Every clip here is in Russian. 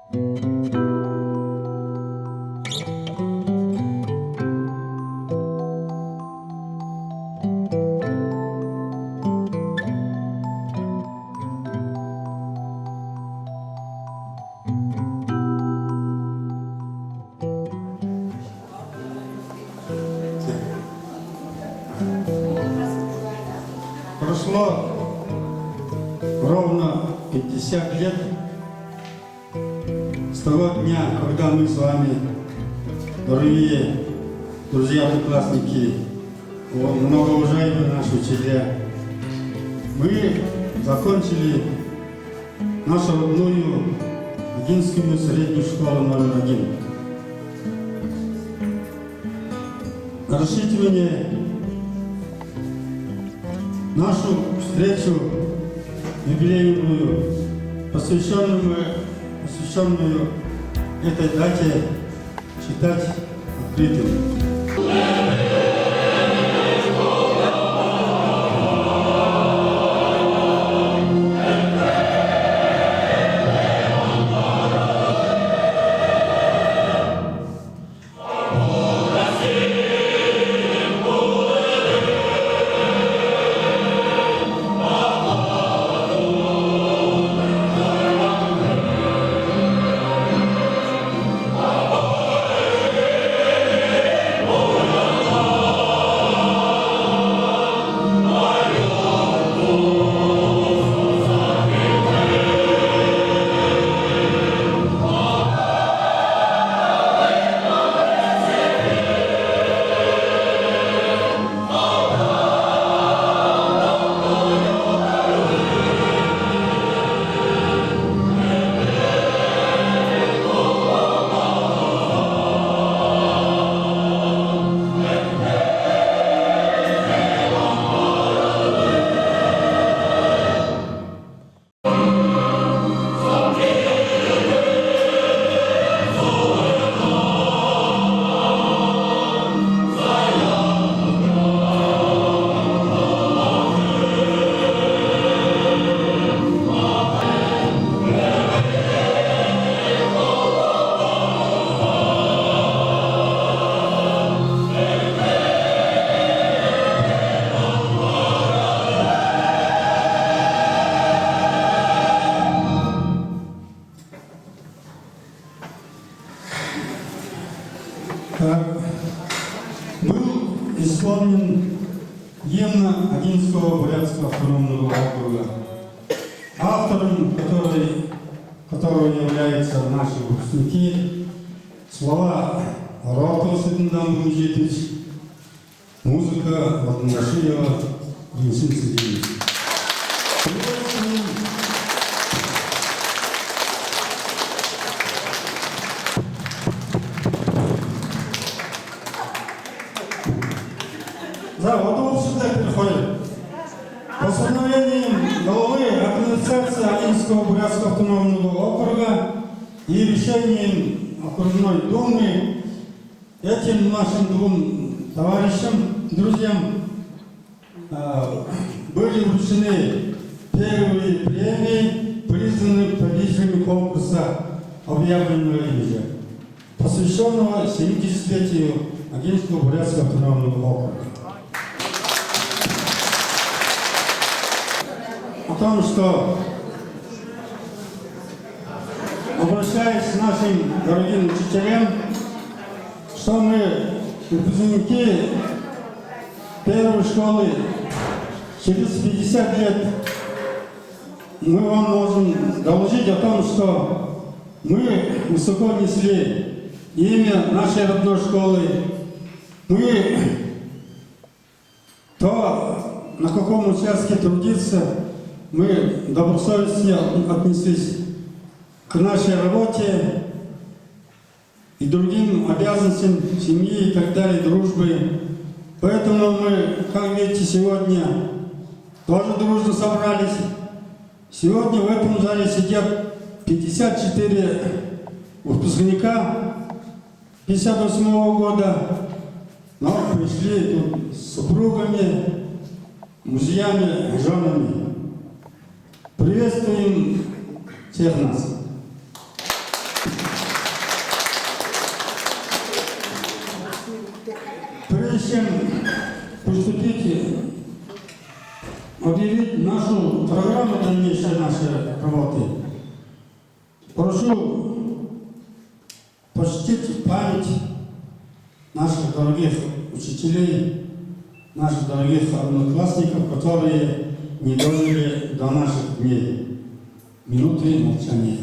Прошло ровно 50 лет с того дня, когда мы с вами, дорогие друзья-одноклассники, многоуважаемые наши учителя, мы закончили нашу родную Агинскую среднюю школу номер 1. Рассчитывание нашу встречу юбилейную, посвященную этой дате, считать открытым. Был исполнен гимн Агинского бурятского автономного округа, автором которого являются наши выпускники, слова Ротов Сидендан Бумжитович, музыка Ватанашиева Юсин Сидеевич. Да, вот сюда переходит. Постановлением главы администрации Агинского бурятского автономного округа и решением окружной думы этим нашим двум товарищам, друзьям, были вручены первые премии, признанные победителями конкурса объявленного ниже, посвященного 70-летию Агинского бурятского автономного округа. О том, что, обращаясь к нашим дорогим учителям, что мы, выпускники первой школы, через 50 лет мы вам можем доложить о том, что мы высоко несли имя нашей родной школы, мы то, на каком участке трудиться, мы добросовестно отнеслись к нашей работе и другим обязанностям семьи и так далее, дружбы. Поэтому мы, как видите, сегодня тоже дружно собрались. Сегодня в этом зале сидят 54 выпускника 58-го года, но пришли тут с супругами, мужьями, женами. Приветствуем всех нас. прежде чем приступить, объявить нашу программу дальнейшей нашей работы, прошу почтить память наших дорогих учителей, наших дорогих одноклассников, которые не дожили до наших дней. Минуты молчания.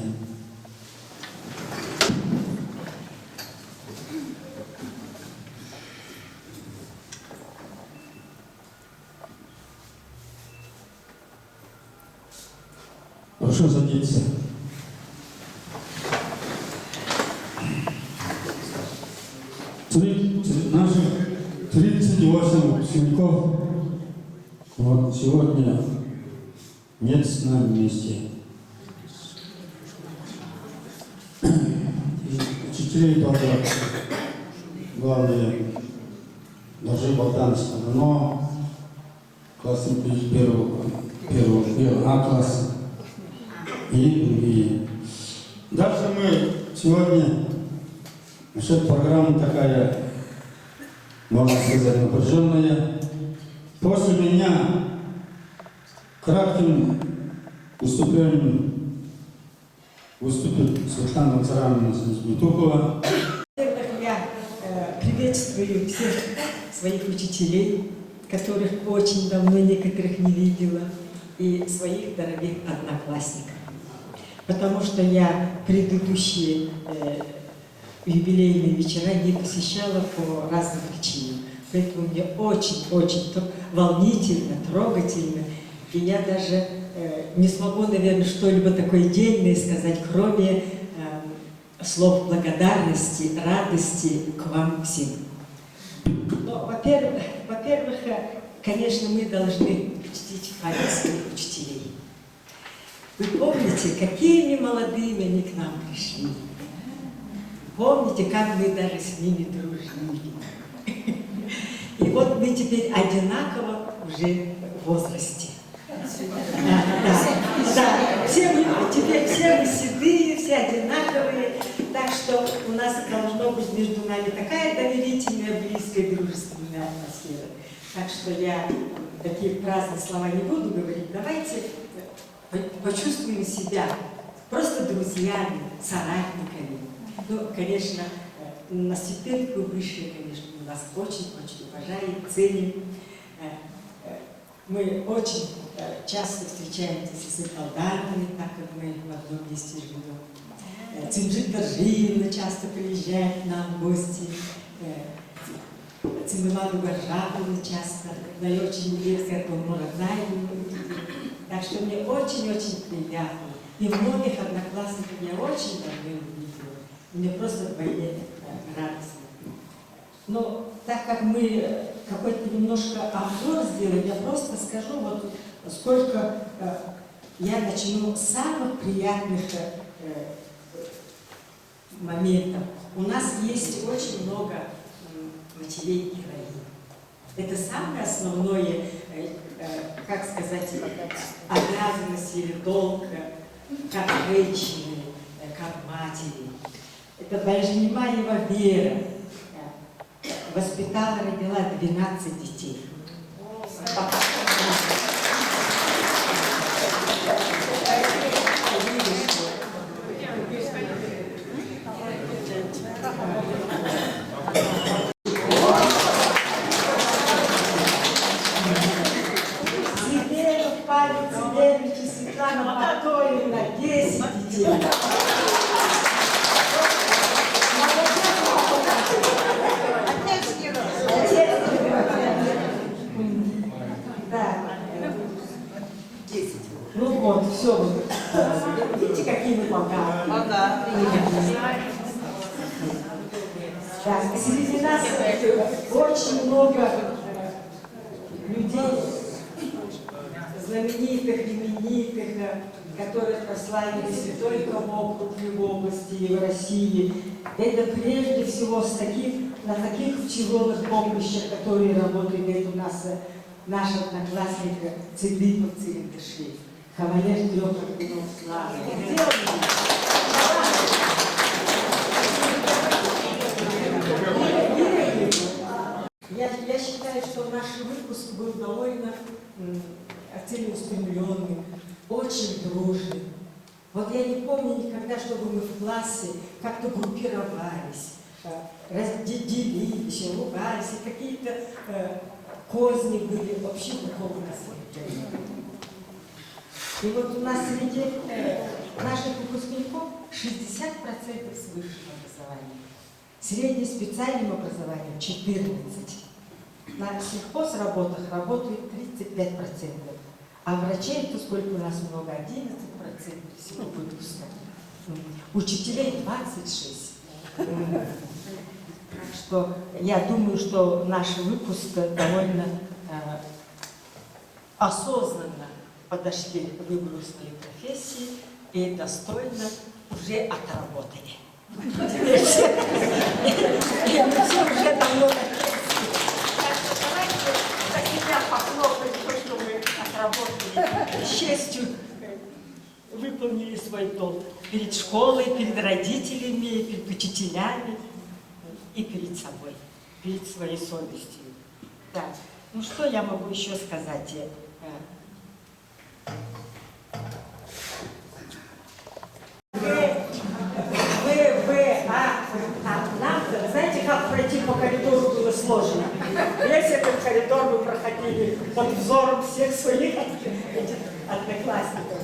Прошу садиться. Наших 38 выпускников вот сегодня нет с нами вместе. Учителей тоже, главное, даже Богдан Стадано, классный первого А класса и другие. Дальше мы сегодня, наша программа такая, можно сказать, напряженная. После меня кратким выступлением выступит Светлана Царамовна Снежметукова. Я приветствую всех своих учителей, которых очень давно некоторых не видела, и своих дорогих одноклассников. Потому что я предыдущие юбилейные вечера не посещала по разным причинам. Поэтому мне очень-очень волнительно, трогательно. И я даже не смогу, наверное, что-либо такое дельное сказать, кроме слов благодарности, радости к вам всем. Но, во-первых, конечно, мы должны чтить память своих учителей. Вы помните, какими молодыми они к нам пришли? Помните, как мы даже с ними дружили? И вот мы теперь одинаково уже в возрасте. Да, теперь все мы седые, все одинаковые, так что у нас должно быть между нами такая доверительная, близкая, дружественная атмосфера. Так что я такие праздные слова не буду говорить. Давайте почувствуем себя просто друзьями, соратниками. Ну, конечно, на ступеньку выше, конечно, мы вас очень-очень уважаем, ценим. Мы очень часто встречаемся с солдатами, так как мы в одном месте живем. Цимжит Даржиевна часто приезжает к нам в гости. Цимбимаду Гаржаповна часто, но я очень редко, как он родная. Так что мне очень-очень приятно. И многих одноклассников я очень давно не видела. Мне просто вдвойне радостно. Но так как мы какой-то немножко обзор сделаем, я просто скажу, вот сколько я начну с самых приятных моментов. У нас есть очень много матерей и героинь. Это самое основное, как сказать, обязанность или долг, как женщины, как матери. Это Бальжанимаева Вера воспитала, родила 12 детей. Зиверов Павел Цилевич и Светлана Батоевна 10 детей. Ну вот, все. Видите, какие мы богатые. Да, среди нас очень много людей, знаменитых, именитых, которые прославились не только в округе, в области и в России. Это прежде всего на таких пчелиных поприщах, которые работают у нас, наш одноклассник Цидыповцы и Дыши. Кавалер 3 орденов славы. Я целеустремленным, очень дружным. Вот я не помню никогда, чтобы мы в классе как-то группировались, разделились, ругались, и какие-то козни были вообще духовно свои. И вот у нас среди наших выпускников 60% с высшим образованием, средним специальным образованием 14%. На сельхозработах работает 35%, а врачей-то сколько у нас много, 11% всего выпуска. Учителей 26%. Так что я думаю, что наш выпуск довольно осознанно подошли к выбору своей профессии и достойно уже отработали. Мы все уже давно на пенсии. Так что давайте за себя похлопаем, что мы отработали. С честью выполнили свой долг перед школой, перед родителями, перед учителями и перед собой, перед своей совестью. Да. Ну что я могу еще сказать? Нам, знаете, как пройти по коридору было сложно. Весь этот коридор мы проходили под взором всех своих одноклассников.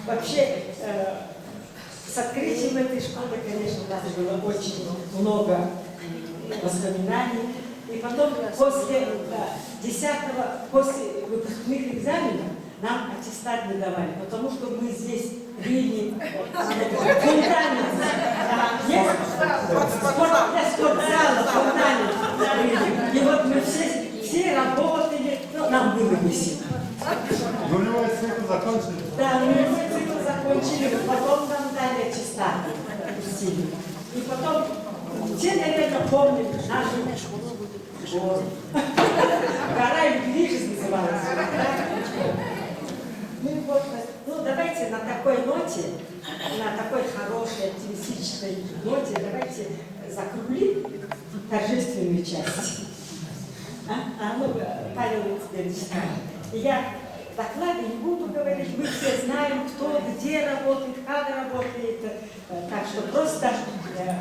Вообще, с открытием этой школы, конечно, у нас было очень много воспоминаний. И потом, после 10-го, после выпускных экзаменов, нам аттестат не давали, потому что мы здесь приняли фундамент. И вот мы все работали, ну, нам было весело. Нулевой цикл закончили? Да, нулевой цикл закончили, потом нам дали аттестат, пустили. И потом, все, наверное, помнят нашу школу. Гора любви называлась. Ну, давайте на такой ноте, на такой хорошей, оптимистичной ноте, давайте закруглим торжественную часть. Ну, Павел Владимирович, я доклады не буду говорить, мы все знаем, кто где работает, как работает, так что просто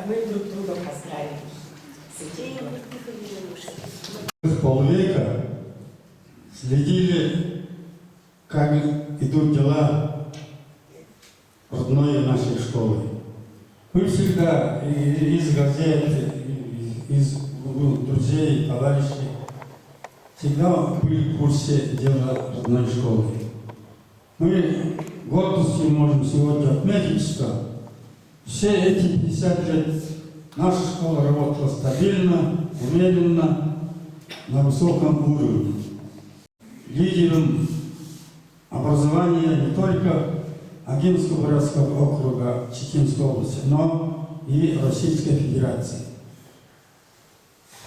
мы друг друга поздравим с этим. Полвека следили, как идут дела родной нашей школы. Мы всегда из газет, из друзей, товарищей, всегда были в курсе дела родной школы. Мы гордостью можем сегодня отметить, что все эти 50 лет наша школа работала стабильно, уверенно, на высоком уровне. Лидером образования не только Агинского городского округа Читинской области, но и Российской Федерации.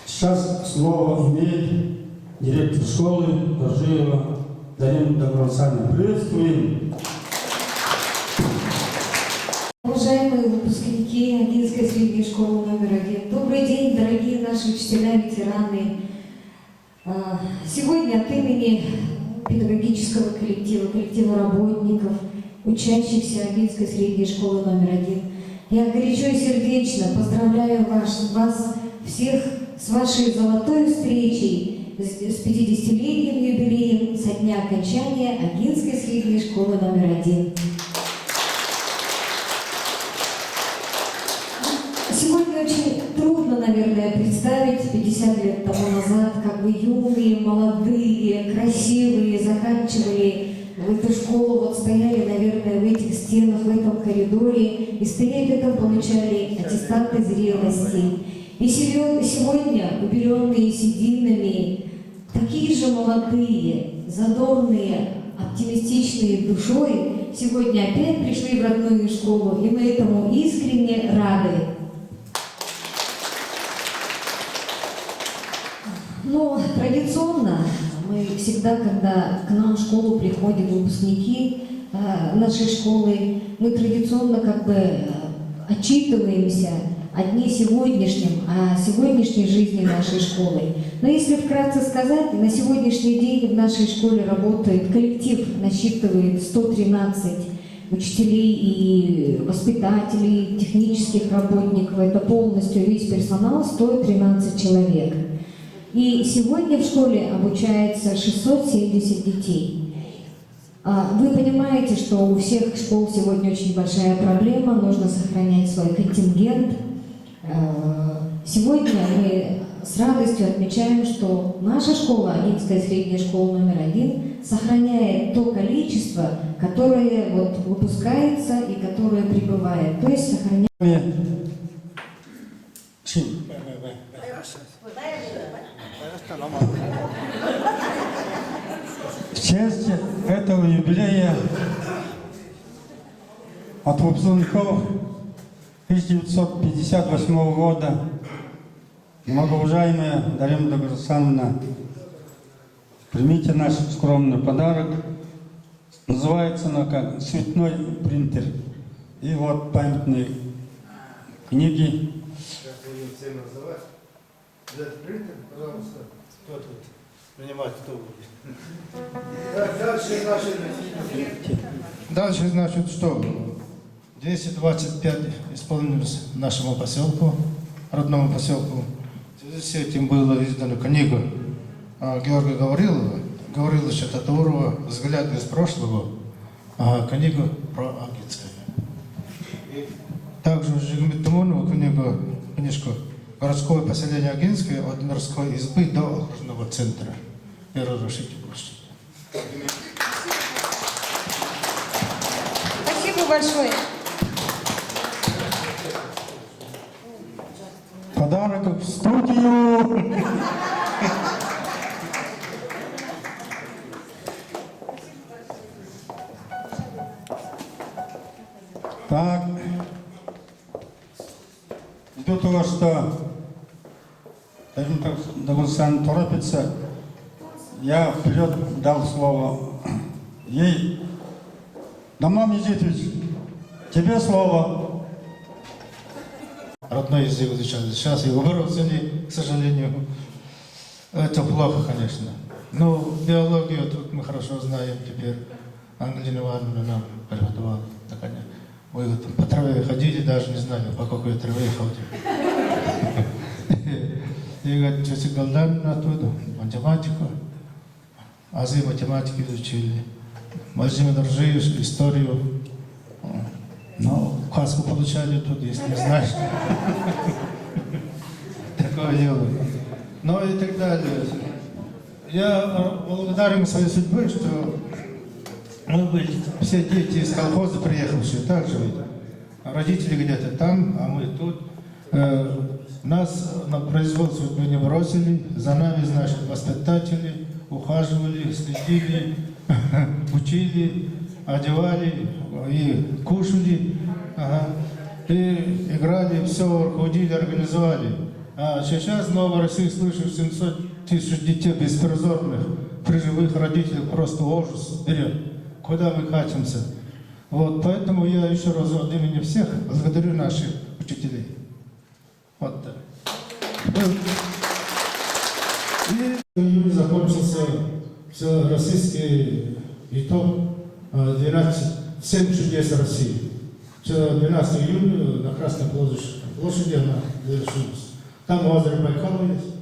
Сейчас слово имеет директор школы Доржиева Дарина Добровсальевна. Приветствуем! Уважаемые выпускники Агинской средней школы номер 1, добрый день, дорогие наши учителя, ветераны. Сегодня от имени педагогического коллектива, коллектива работников, учащихся Агинской средней школы номер 1, я горячо и сердечно поздравляю вас всех с вашей золотой встречей, с 50-летним юбилеем со дня окончания Агинской средней школы номер 1. Сегодня очень трудно, наверное, представить 50 лет тому назад, как вы юные, молодые, красивые, заканчивали в эту школу, вот стояли, наверное, в этих стенах, в этом коридоре и с трепетом получали аттестаты зрелости. И сегодня, убеленные сединами, такие же молодые, задорные, оптимистичные душой, сегодня опять пришли в родную школу, и мы этому искренне рады. Но традиционно мы всегда, когда к нам в школу приходят выпускники нашей школы, мы традиционно как бы отчитываемся о дне сегодняшнем, о сегодняшней жизни нашей школы. Но если вкратце сказать, на сегодняшний день в нашей школе работает коллектив, насчитывает 113 учителей и воспитателей, технических работников. Это полностью весь персонал, 113 человек. И сегодня в школе обучается 670 детей. Вы понимаете, что у всех школ сегодня очень большая проблема, нужно сохранять свой контингент. Сегодня мы с радостью отмечаем, что наша школа, Агинская средняя школа номер 1, сохраняет то количество, которое вот выпускается и которое прибывает. То есть сохраняет. В честь этого юбилея от выпускников 1958 года, многоуважаемая Дарья Даграсановна, примите наш скромный подарок. Называется она как «Цветной принтер». И вот памятные книги. Сейчас будем всем раздавать. Взять принтер, пожалуйста. Кто тут? Принимать, кто будет? Дальше, значит, что? 10-25 исполнилось нашему поселку, родному поселку. В связи с этим была издана книга Георгия Гавриловича Татурова «Взгляд из прошлого», книга про Агинское. Также Жигмет Тимонова книжку «Городское поселение Агинское от мирской избы до окружного центра». И разрушите площадь. Спасибо большое. Подарок в студию. Так, ввиду того, что Дагустан торопится, я вперед дал слово ей. Дамам Езитович, тебе слово. Родной язык изучали. Сейчас его бросили, к сожалению. Это плохо, конечно. Но биологию тут мы хорошо знаем теперь. Ангелина Ивановна нам приготовила. Наконец. Мы вот по траве ходили, даже не знали, по какой траве ходим. И говорит, тетя Галдан оттуда, математику. Азы математики изучили. Владимир Доржиев, историю. Но каску получали тут, если не знаешь. Такое дело. Ну и так далее. Я благодарен своей судьбе, что мы были все дети из колхоза приехавшие, так же ведь. Родители где-то там, а мы тут. Нас на производство мы не бросили, за нами, значит, воспитатели ухаживали, следили, учили, одевали и кушали, и играли, все руководили, организовали. А сейчас в Новой России слышу 700 тысяч детей беспризорных, при живых родителях просто ужас берет. Куда мы катимся? Вот, поэтому я еще раз от имени всех благодарю наших учителей. Вот так. И в июне закончился всероссийский итог 7 чудес России. 12 июня на Красной площади она завершилась. Там озеро Байкал есть.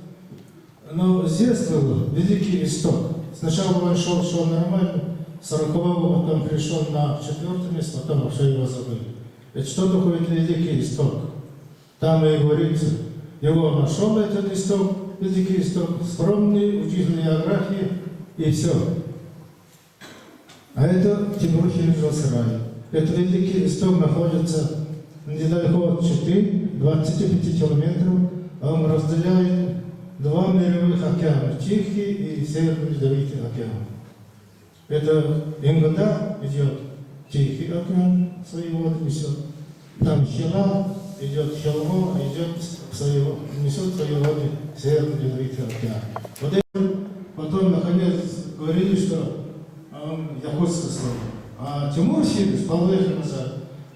Но здесь был великий исток. Сначала он шел нормально, 40-го, потом пришел на 4-е место, потом вообще его забыли. Ведь что такое великий исток? Там и говорится, его нашел этот исток, великий исток, скромный, учитель географии и все. А это Тимурхин Жосрай. Этот великий исток находится недалеко от Читы, 25 километров, а он разделяет два мировых океана, Тихий и Северный Ледовитый океан. Это иногда идет Тихий океан, свои воды несет. Там Хила, идет Хилмо, несет свои воды Северный Ледовитый океан. Вот это, потом, наконец, говорили, что якутское слово. А Тимур Сидович, полвека назад,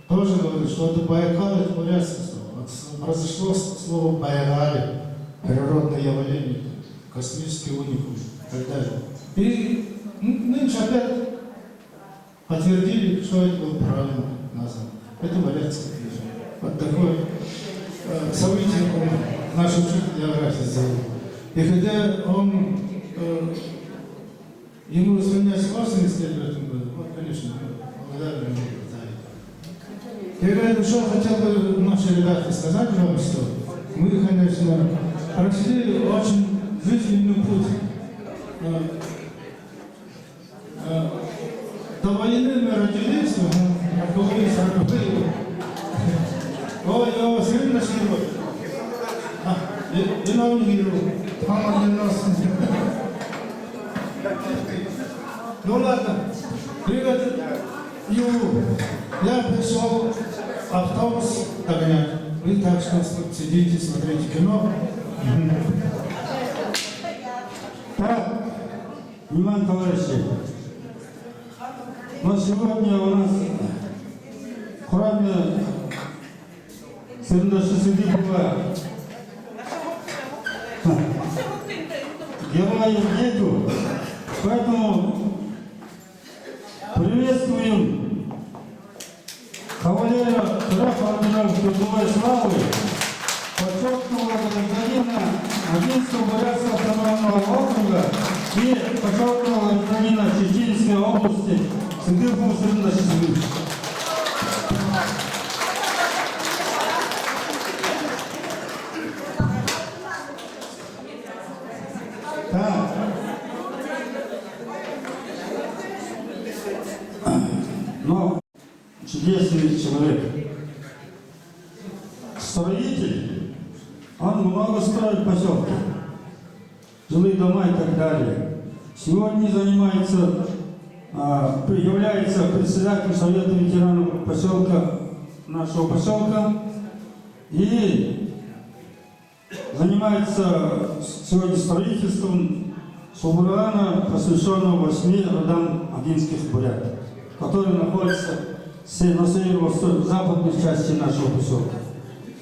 тоже говорил, что это Байкал, это бурятское слово. произошло слово «байрали», природное явление, космический уникум и так далее. И нынче опять подтвердили, что это было правильно названо. Это валяется книжка. Вот такое событие наш учитель географии сделал. И хотя он, ему исполняется 80 лет в этом году, вот, конечно, благодарен ему за это. Я еще хотел бы наши ребята сказать вам, что мы, конечно, прошли очень жизненный путь. До войны мы родились, отговорились от войны. Ой, сын наш герой. Виновный герой. Мама не нас. Ну ладно, привет, Юру. Я пришел автобус догонять. Вы так что сидите, смотрите кино. Так, внимание, товарищи. Но сегодня у нас в храме Сырындаши Сыдыпова героев нету, поэтому приветствуем кавалера графа ордена Трудовой славы, почетного гражданина Одинского Бурятского автономного округа и почетного гражданина Чеченской области Сыдыпова Сырындаши Сыдыпова. Так. Но чудесный человек, строитель, он много строит поселки, жилые дома и так далее. Сегодня занимается, является председателем Совета ветеранов поселка, нашего поселка, и занимается сегодня строительством Субурана, посвященного 8 родам одинских бурят, которые находятся на северо-западной части нашего поселка.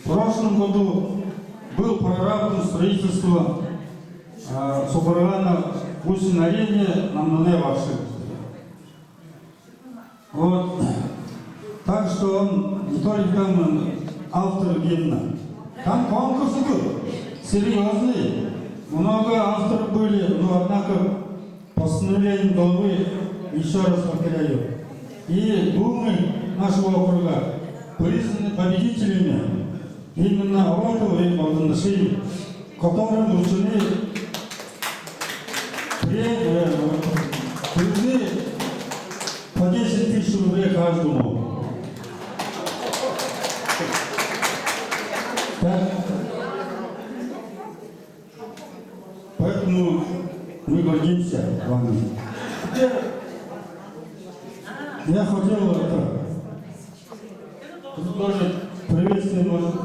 В прошлом году был проработан строительство Субурана Гусинарене на Мневаше. Вот. Так что он не только там автор гимна. Там конкурс был серьезный. Много авторов были, но однако постановление главы, еще раз повторяю, и думы нашего округа признаны победителями именно округа и Молдонаши, которым вручены призы по 10 тысяч рублей каждому. Так. Поэтому мы гордимся вами. Я хотел тоже приветствовать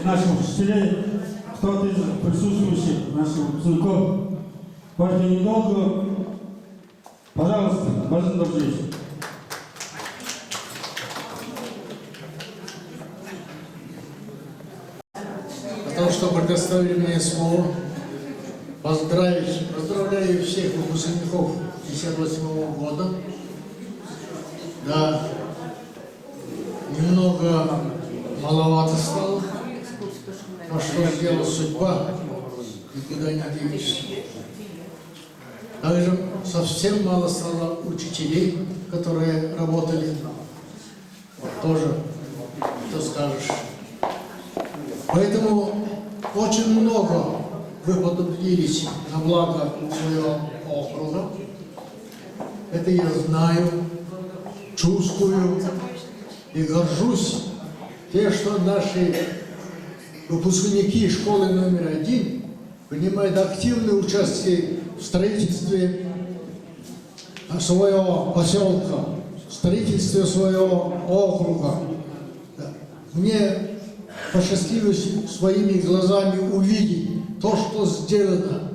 наших учителей, кто-то из присутствующих, наших выпускников. Партия недолго. Пожалуйста, Бажен Доржевич. Потому что предоставили мне слово поздравляю всех выпускников 1958 года. Да, немного маловато стало, но что сделала судьба, никуда не денешься. Также совсем мало стало учителей, которые работали. Тоже, что скажешь. Поэтому очень много вы потрудились на благо своего округа. Это я знаю, чувствую и горжусь тем, что наши выпускники школы номер 1 принимают активное участие в строительстве своего поселка, в строительстве своего округа. Мне посчастливилось своими глазами увидеть то, что сделано.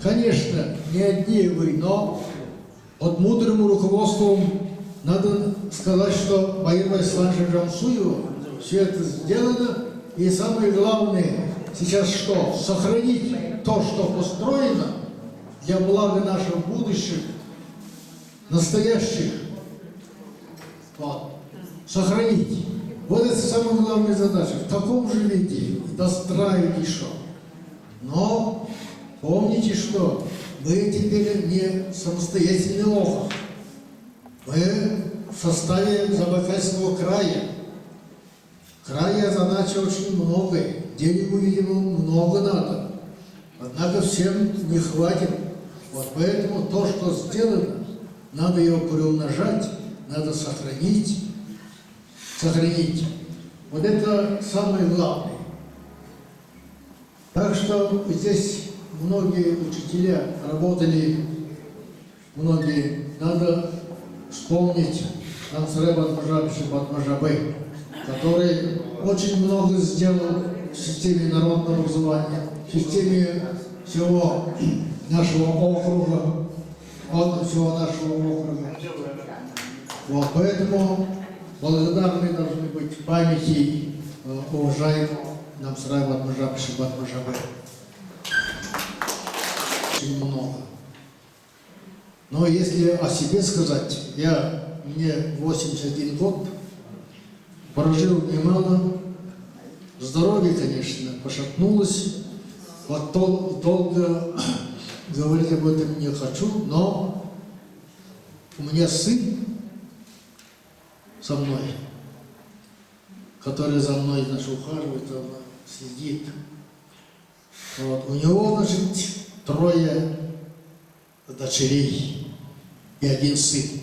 Конечно, не одни вы, но под мудрым руководством надо сказать, что Баирбай Сланжа Джамсуева все это сделано И самое главное сейчас что? Сохранить то, что построено для блага наших будущих, настоящих. Вот. Сохранить. Вот это самая главная задача. В таком же виде достраивать еще. Но помните, что мы теперь не самостоятельный округ. Мы в составе Забайкальского края. Края задача очень многая. Денег, видимо, много надо. Однако всем не хватит. Вот поэтому то, что сделано, надо его приумножать, надо сохранить. Вот это самое главное. Так что здесь многие учителя работали, многие. Надо вспомнить Ансареб Батмажабы, который очень много сделал в системе народного образования, в системе всего нашего округа, всего нашего округа. Вот, поэтому благодарны должны быть памяти уважаемому Ансареб Батмажабы. Очень много. Но если о себе сказать, мне 81 год, прожил немало, здоровье, конечно, пошатнулось, вот долго говорить об этом не хочу, но у меня сын со мной, который за мной, значит, ухаживает, следит. Вот. У него, значит, 3 дочерей и 1 сын.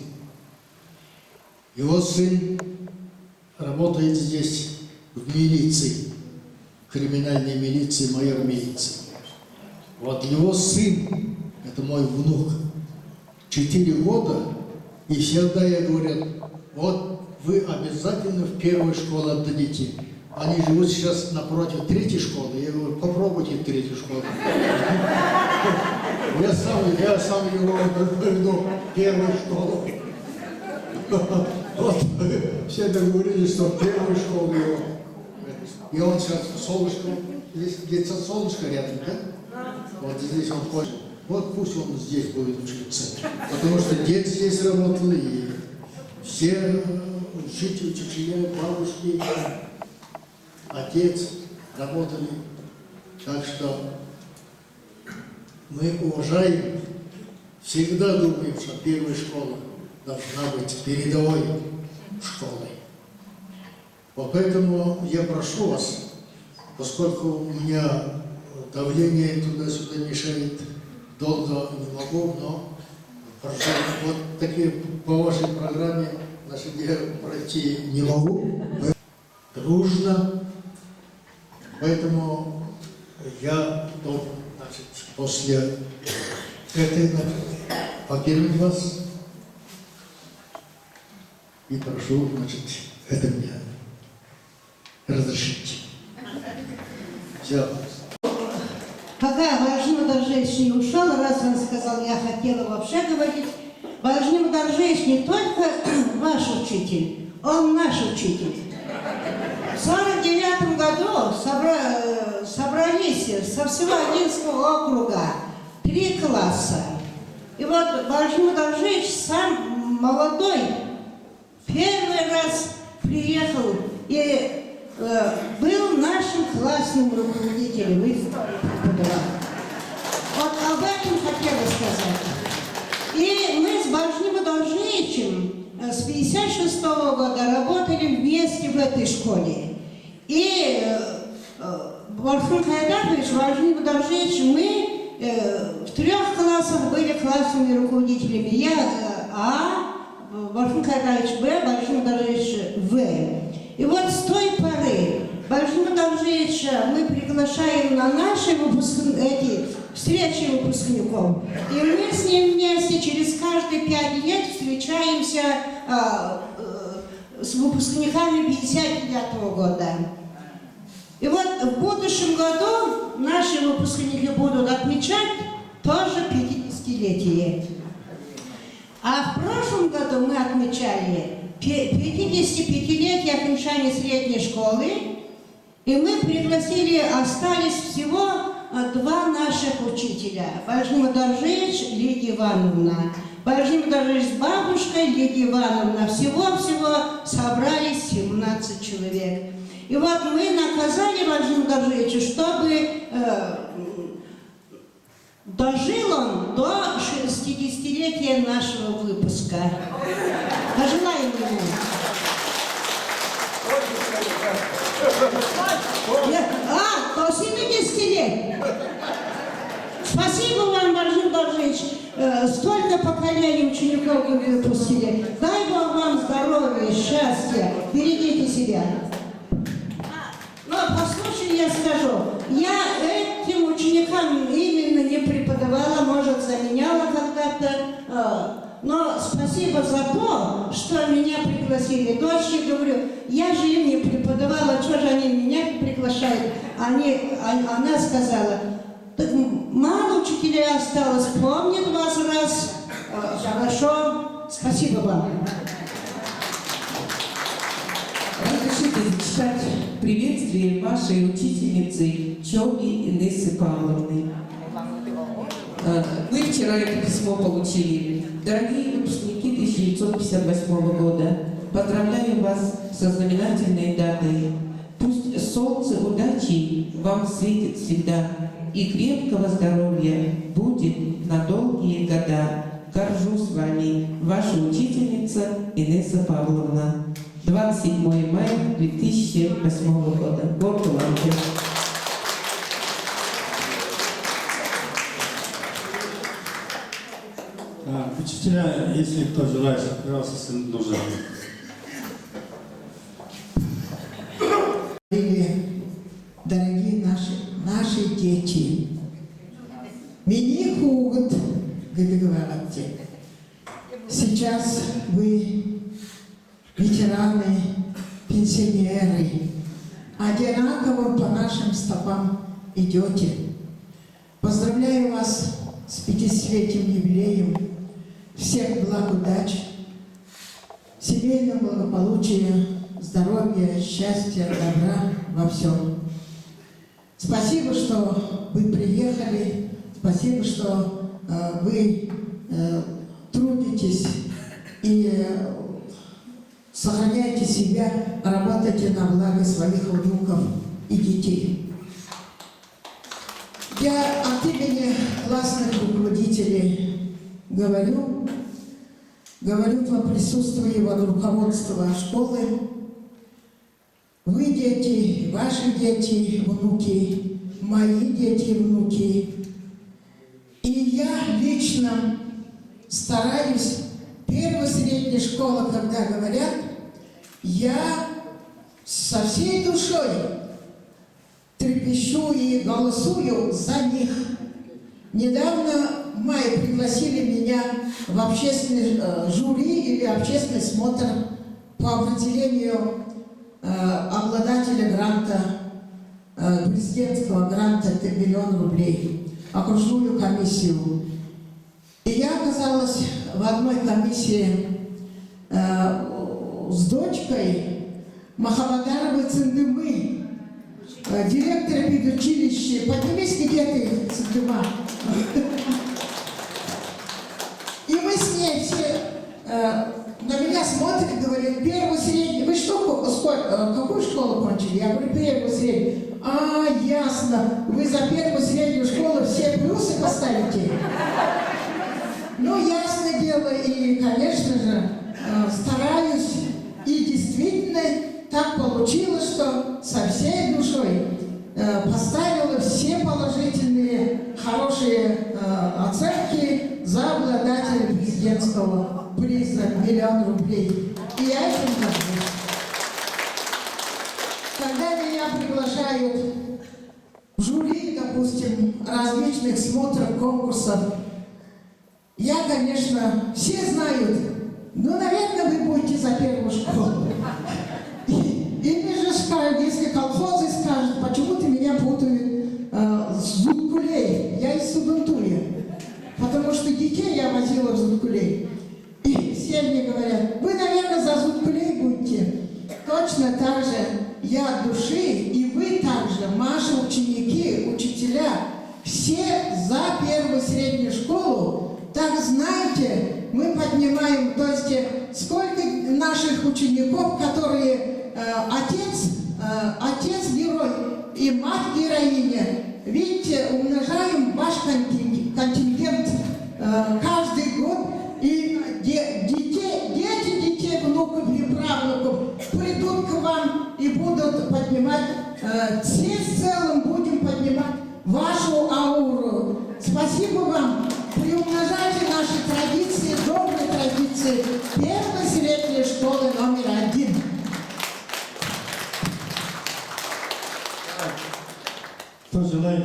Его сын работает здесь в милиции, криминальной милиции, майор милиции. Вот его сын, это мой внук, 4 года, и всегда я говорю, вот вы обязательно в 1-ю школу отдадите. Они живут сейчас напротив 3-й школы. Я говорю, попробуйте 3-ю школу. Я сам его веду в 1-ю школу. Вот, все договорились, что в 1-ю школу его. И он сейчас солнышко, здесь где-то солнышко рядом, да? Вот здесь он ходит. Вот пусть он здесь будет учиться. Потому что дети здесь работали, и все учителя, бабушки, отец работали. Так что мы уважаем, всегда думаем, что 1-я школа должна быть передовой школой. Вот поэтому я прошу вас, поскольку у меня давление туда-сюда мешает, долго не могу, но прошу, вот такие по вашей программе, значит, я пройти не могу. Дружно. Поэтому я должен, значит, после этой, покинуть вас и прошу, значит, это мне разрешить. Все. Пока Владимир Даржевич не ушел, раз он сказал, я хотела вообще говорить, Владимир Даржевич не только ваш учитель, он наш учитель. В 1949 году собрались со всего Одинского округа 3 класса. И вот Владимир Даржевич сам молодой, первый раз приехал и был нашим классным руководителем в истории преподавания. Вот об этом хотела сказать. И мы с Владимиром Даржевичем с 1956 года работали вместе в этой школе. И Владимир Хайдарович, Владимир Даржевич, мы в 3 классах были классными руководителями. Я А, Владимир Хайдарович Б, Владимир Даржевич В. И вот с той поры Владимира Даржевича мы приглашаем на наши встречи выпускников. И мы с ним вместе через каждые 5 лет встречаемся с выпускниками 1959 года. И вот в будущем году наши выпускники будут отмечать тоже 50-летие. А в прошлом году мы отмечали 55-летие окончания средней школы И мы пригласили, остались всего два наших учителя. Бажнима Доржевич, Лидия Ивановна. Бажнима Доржевич с бабушкой, Лидия Ивановна. Всего-всего собрались 17 человек. И вот мы наказали Бажнима Доржевича, чтобы дожил он до 60-летия нашего выпуска. Пожелаем ему. До 70 лет. Спасибо вам, Бажним Доржевич. Столько поколений учеников вы выпустили. Дай Бог вам здоровья, счастья. Берегите себя. Но послушай, я скажу. Я этим ученикам именно не преподавала, может, заменяла когда-то. Но спасибо за то, что меня пригласили. Дочке говорю, я же им не преподавала, что же они меня приглашают? Она сказала, так мало учителей осталось, помнит вас раз. Хорошо, спасибо вам. Разрешите зачитать приветствие вашей учительницы Чоги Инессы Павловны. Вы вчера это письмо получили. Дорогие выпускники 1958 года, поздравляю вас со знаменательной датой. Пусть солнце удачи вам светит всегда, и крепкого здоровья будет на долгие года. Горжусь вами, ваша учительница Инесса Павловна. 27 мая 2008 года. Бог вам. Учителя, если кто желает, пожалуйста, сын нужен. Дорогие наши дети, меня хugат, говорите. Сейчас вы ветераны, пенсионеры, одинаково по нашим стопам идете. Поздравляю вас с 50-летним юбилеем. Всех благ, удач, семейного благополучия, здоровья, счастья, добра во всем. Спасибо, что вы приехали, спасибо, что вы трудитесь и сохраняете себя, работаете на благо своих внуков и детей. Я от имени классных руководителей говорю по присутствии руководства школы. Вы дети, ваши дети, внуки, мои дети, внуки. И я лично стараюсь, первая средняя школа, когда говорят, я со всей душой трепещу и голосую за них. Недавно в мае пригласили меня в общественный жюри или общественный смотр по определению обладателя гранта, президентского гранта 1 миллион рублей, окружную комиссию. И я оказалась в одной комиссии с дочкой Махамадаровой Цендымы, директора педучилища. Поднимись, где ты, Цендыма? И мы с ней все на меня смотрят и говорят, первую среднюю, вы что, какую школу кончили? Я говорю, первую среднюю. А, ясно, вы за первую среднюю школу все плюсы поставите? Ну, ясное дело, и, конечно же, стараюсь, и действительно так получилось, что со всей душой поставила все положительные, хорошие оценки за обладателя президентского приза 1 миллион рублей. И я этим горжусь. Когда меня приглашают в жюри, допустим, различных смотров, конкурсов, я, конечно, все знают, ну, наверное, вы будете за первую школу. Или же скажут, если колхозы скажут, почему-то меня путают с Зуткулей. Я из Сугунтуя, потому что детей я возила в Зуткулей. И все мне говорят, вы, наверное, за Зуткулей будете. Точно так же я от души и вы также, наши ученики, учителя, все за первую среднюю школу, так знаете, мы поднимаем, то есть сколько наших учеников, которые отец герой и мать героиня, видите, умножаем ваш контингент каждый год, и дети детей, внуков и правнуков придут к вам и будут поднимать, все в целом будем поднимать вашу ауру. Спасибо вам. Приумножайте наши традиции, добрые традиции первой средней школы номер 1. Кто желает?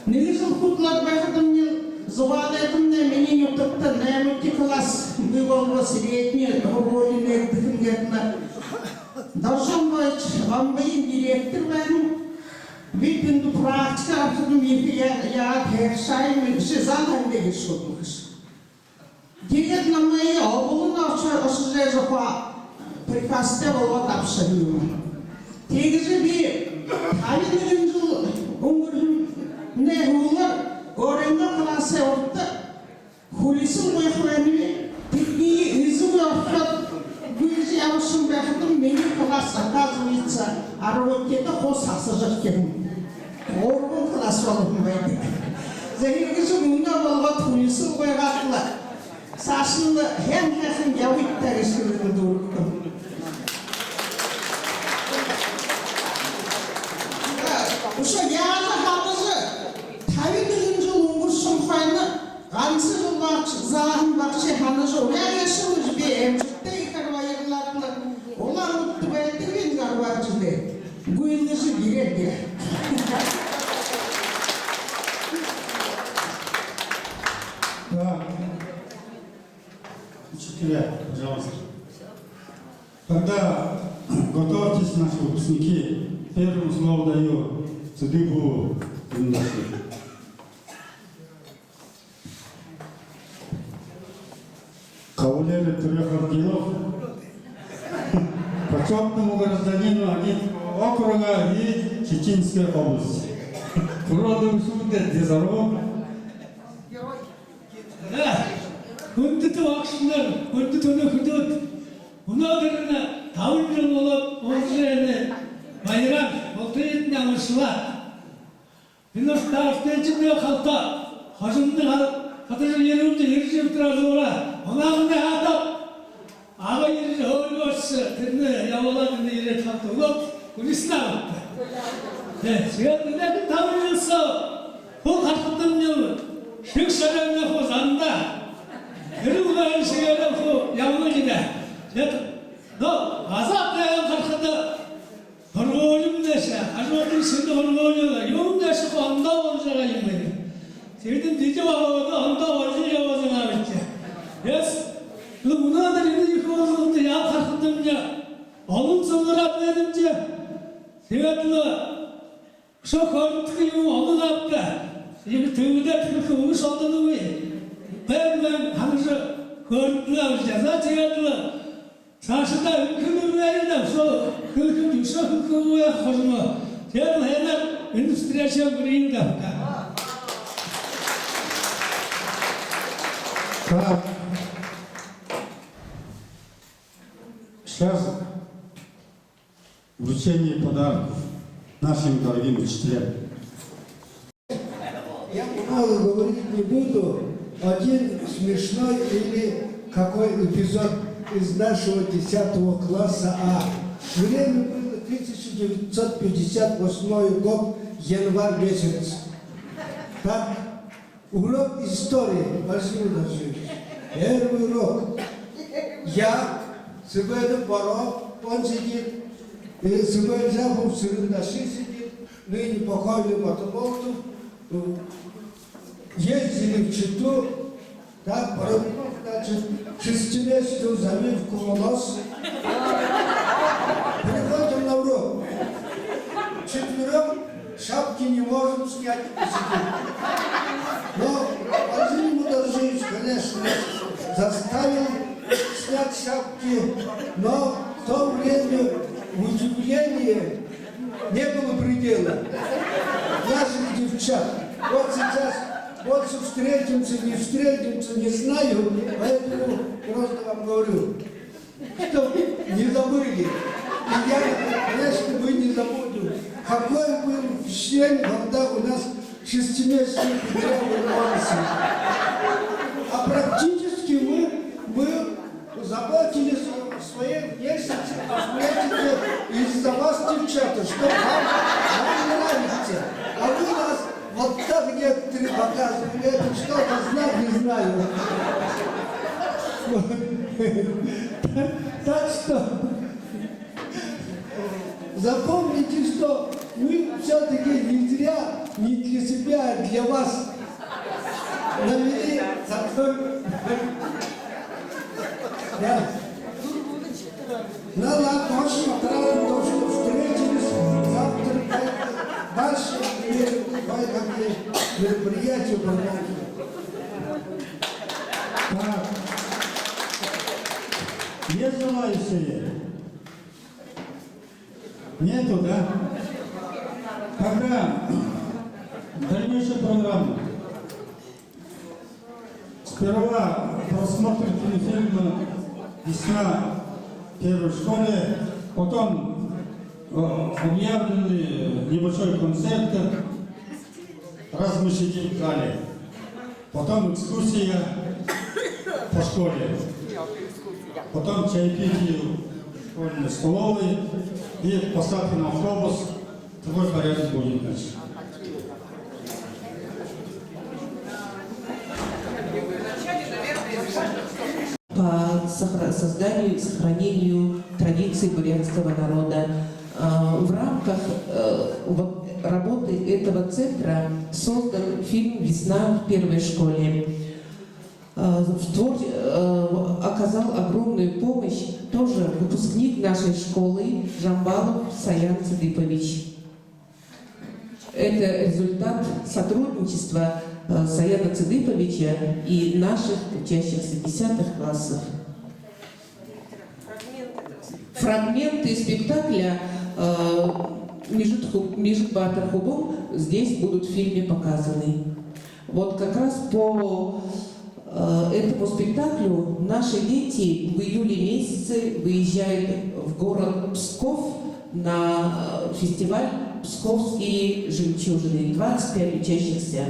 Нелизм хутлар бахадым не завалетым не менен утыпты нәмітті класс было среднее довольно дыхынгетна. Должен быть вам воин директор вен випинду практика абсолютно я першайм сезан не решилось. Директор на моей обулна осуждает жопа прикасте было абсолютно. Тегиже би авин жил умрым не улар оренда классе орта хулису мехвани тикни изу орта гүржи авшым бахтым мени класс оказывается арвокета хосасы жакем оргон класс болым байды зехиргишу мунга болгот хулису байгатла сашынды хен явиттер ишкілігі дұрықтым. Uşa yağlı hamızı tabi jıl uңғыршым қайны ғансы жыл бақшы, зағын бақшы ханызы оя ешіліз бе әмшікті қарвайырларылы олар ұтты бәйттірген қарварчылы гүйлісі береді. Да. Учителя, пожалуйста. Когда готовьтесь, наши выпускники, первым слово даю Цыдыбу Юндаши. Кавалеры трех орденов, почетному гражданину Агитского округа и Чеченской области. Уродом Шунде Дезаров. Күнді уақытшылар, күнді түні күдіт, ұнадырына тауын жыл болып, осы жеріне байрам, олты етіне ұшылар. Күніз тарифтен жүмде қалта, қажымды қатыжыр елімді ережеп тұрады ола, ұнағында атап, аға ереже өлі өшісі, түріне яваладыны ере қалты ұлып, күнісіне ағытты. Сүйетінде тауын жылсы, бұл қарқыттың жылы, шүк шараңда қозанда, 그리고는 시간을 양물이다. 너 아사트에 가서도 벌거리면 되셔. 아주머니 신도 벌거리면 용자시고 안다고 자가 있는. 지금 뒤져와도 안다고 지려고 생각했지. 그래서 그 문화들이 이거는 야 가서든지 어느 앞에든지 제가 저 거기 어느 앞에 이거 들으다 그렇게 웃었던 놈이 ben hamısı gördüler ceza çektiler. Saçında hükümü verirler. Şu hüküm düşse hükümü yapma. Diğer hemen endüstriye gireyim de. Так. Сейчас вручение подарков нашим дорогим учителям. Я много говорить не буду. Один смешной или какой эпизод из нашего 10 класса А. Время было 1958 год, январь месяц. Так, урок истории, Василий Владимирович. Первый урок. Я, Сыбэдэ Баро, он сидит, и Сыбэдэ Запов Сырындаши сидит, ныне покойный Батуболтов, ездили в Читу, так, значит, шестимесячную завивку в нос. Приходим на урок. Четвером шапки не можем снять и посидеть. Но Владимир Мударжевич, конечно, заставил снять шапки, но в то время в удивлении не было предела. Наших девчат. Вот сейчас, вот встретимся, не знаю, поэтому просто вам говорю, что не забыли. И я, конечно, вы не забудем, какой был впечатление, когда у нас 6-месячный кудрявый волосы. А практически мы заботились о своей внешности, косметике из-за вас, девчата, что вам нравится. А вы нас вот так некоторые показывали, это что-то знать не знаю. Так что запомните, что мы все-таки не зря, не для себя, а для вас навели такой... Да. Ну ладно, очень отрадно то, что встретились завтра. Дальше кое-какие мероприятия проводим. Так. Есть желающие? Нету, да? Тогда дальнейшая программа. Сперва просмотр телефильма «Весна» в первой школе, потом объявлены небольшой концерт, раз мы сидим в зале, потом экскурсия по школе, потом чаепитие в школьной столовой и посадка на автобус. Такой порядок будет дальше. По созданию и сохранению традиций бурятского народа. В рамках работы этого центра создан фильм «Весна» в первой школе. Оказал огромную помощь тоже выпускник нашей школы Жамбалов Саян Цидыпович. Это результат сотрудничества Саяна Цидыповича и наших учащихся 10 классов. Фрагменты спектакля «Межит Батыр Хубом» здесь будут в фильме показаны. Вот как раз по этому спектаклю наши дети в июле месяце выезжают в город Псков на фестиваль «Псковские жемчужины». 25 учащихся.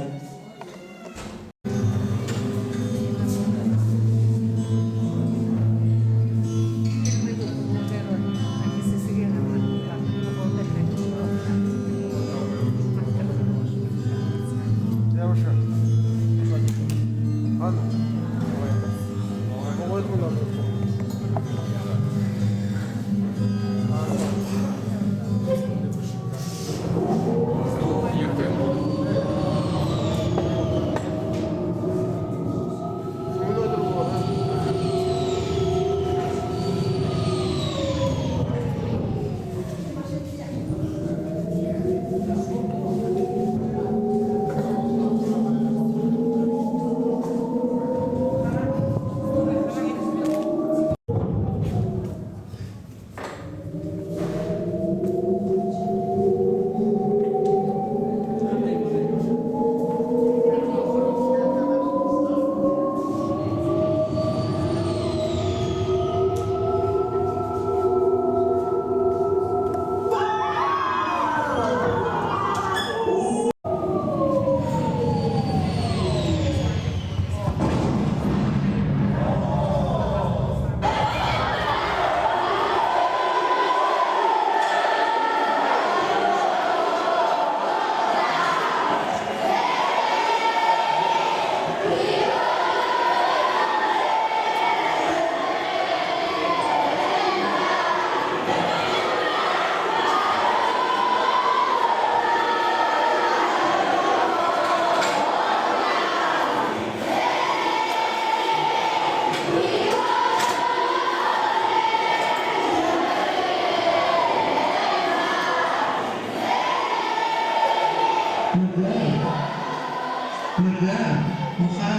Muha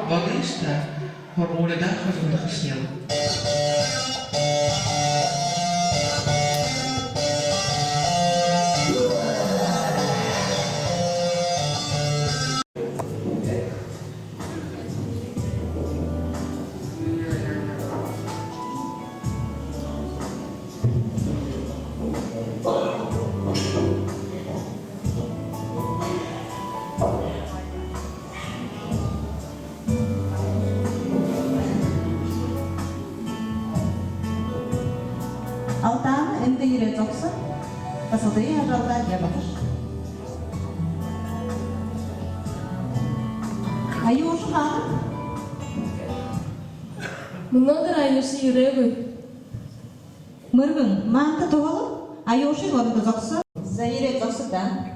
Bagista Hormone Dachverbund gesneld. Заире Джоксон, Касадыя Жалда Гебаш. Аюшхан. Мынадыр айышы иребы. Мыргын, манты тоғылы, Аюши ғорды Джоксон, Заире Джоксон да.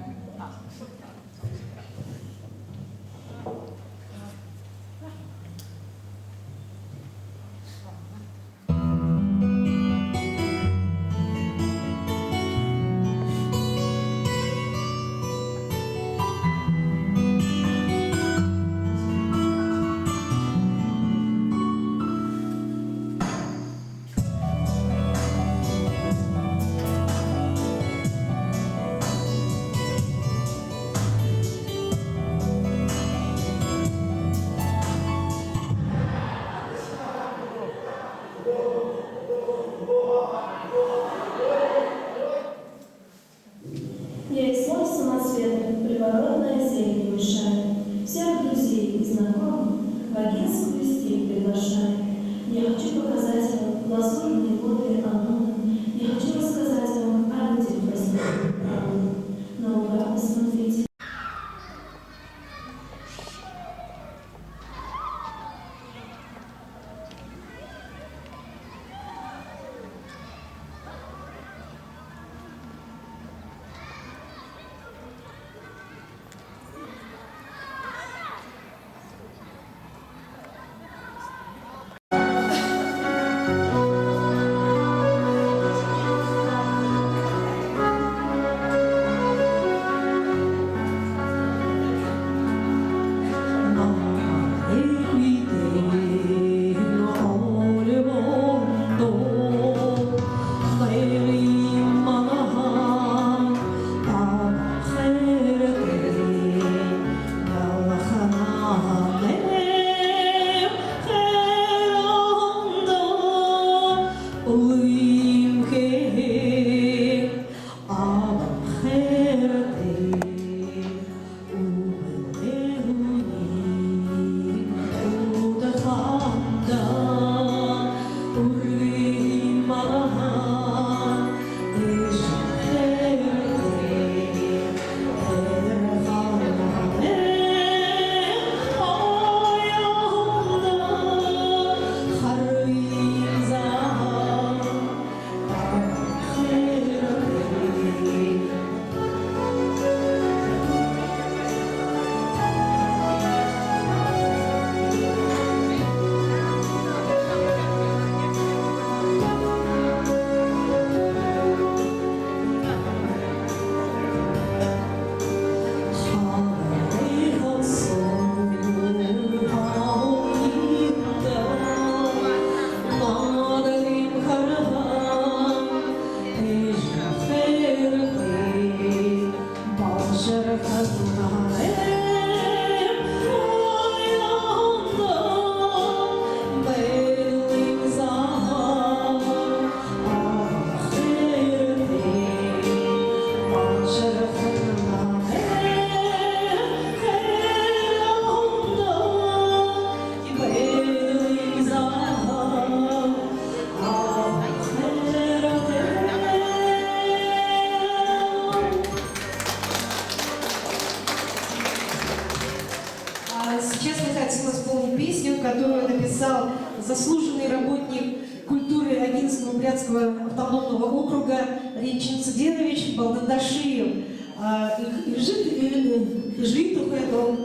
Я и свой самоцветный, приворотная зелень мешаю. Всех друзей и знакомых в агентскую стиль приглашаю. Я хочу показать вам лазурные воды Амуна. Я хочу рассказать вам о людях возникших наугад посмотрите. Сейчас я хотела исполнить песню, которую написал заслуженный работник культуры 11-го Брянского автономного округа Ренчин Циденович Балдандашиев. Жит ухайдом.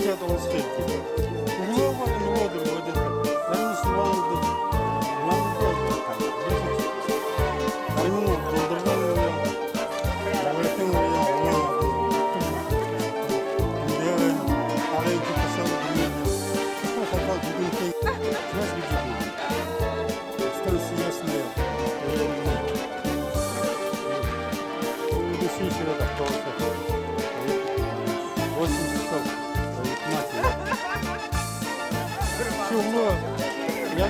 Türkiye'de olsaydı. Bunu var ne olur o dedi. Ben Müslümanım dedi. Ulan bu da benim doldurmam oluyor. Öğretim oluyor. Diyor. Arayı tutuşan bilmiyorum. Fakat bugünkü biraz gücü değil. Станция ясная. Души еще раз остался. 8 часов. Матери. Чего? Я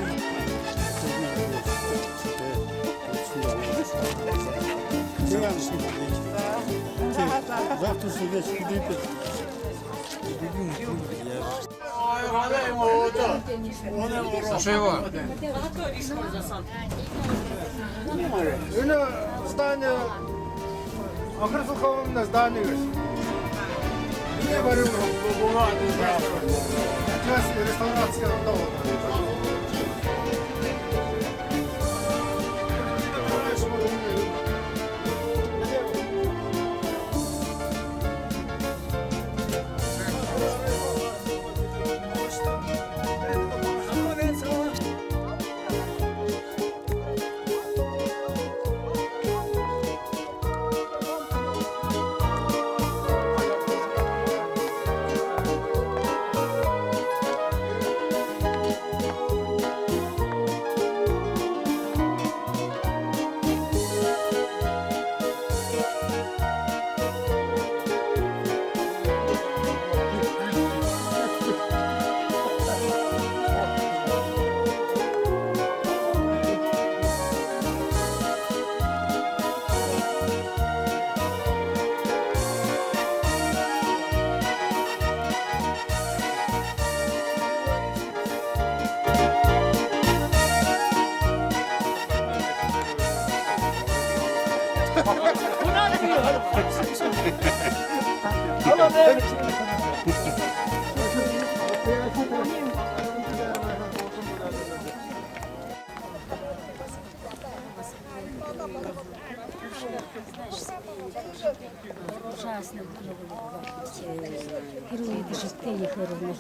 завтрашний вечер куда-то. Это здание, Ахрисуховное здание. Я говорю, часть реставрация дома. Ужасно герои дожитые хоронят.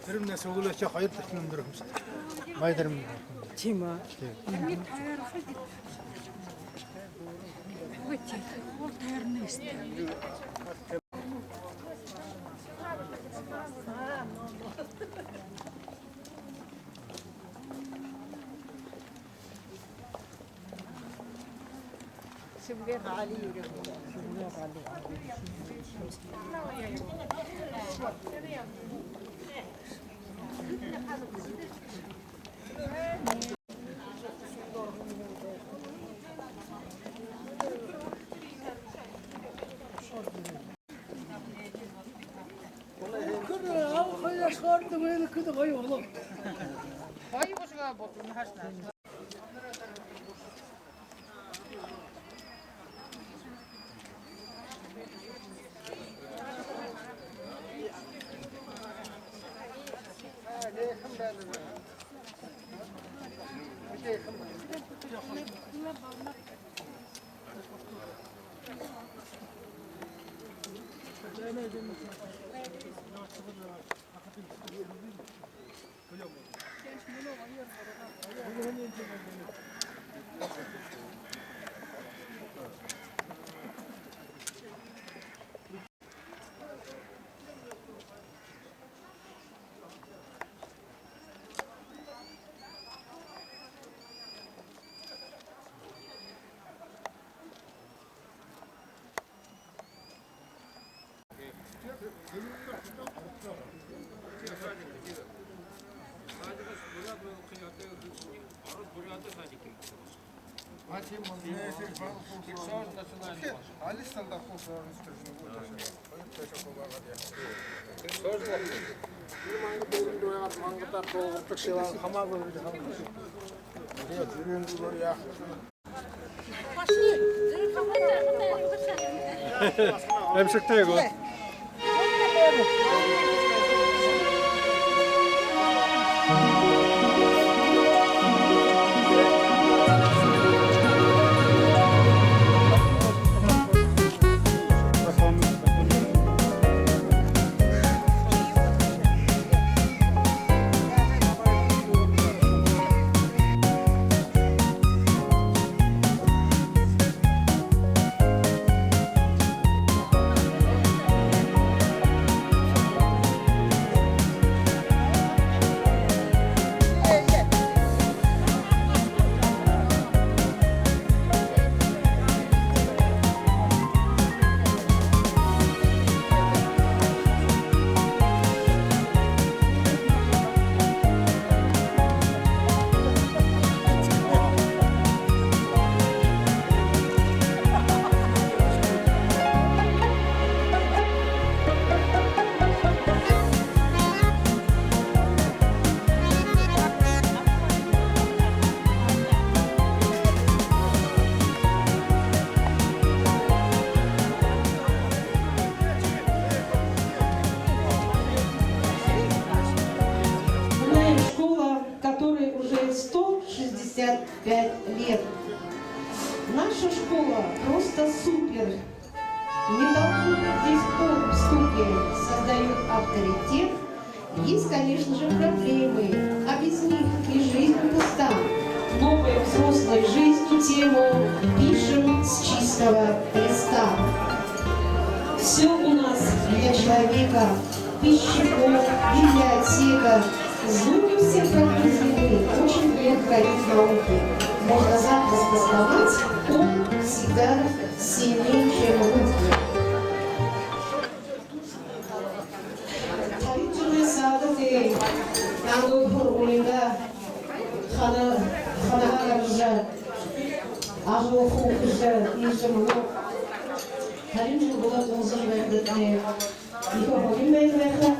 Дэрэмнэ сөглөөч хоёр дахин өндөр хүмүүс. Май дэрэм. Тийм үү? Ол тайрны өстэй. Шимгэр Али юрэг. Эмшигтэй гоо. 5 лет. Наша школа просто супер. Недовольны здесь в стуке создают авторитет. Есть, конечно же, проблемы, а без них и жизнь пуста. Новой взрослой жизни тему пишем с чистого листа. Все у нас для человека, пищевод, библиотека, зубы все прогрызены, очень необходим науки. Можно запросто сломать, он всегда сильнее, чем руки. Tabiatçılığı saadeti, yandığı oyunda xanalarımıza, ağır okuyucular, izimini, tabiatçılığı bulatımızın verdiğini, yıkabıyım verdiğini,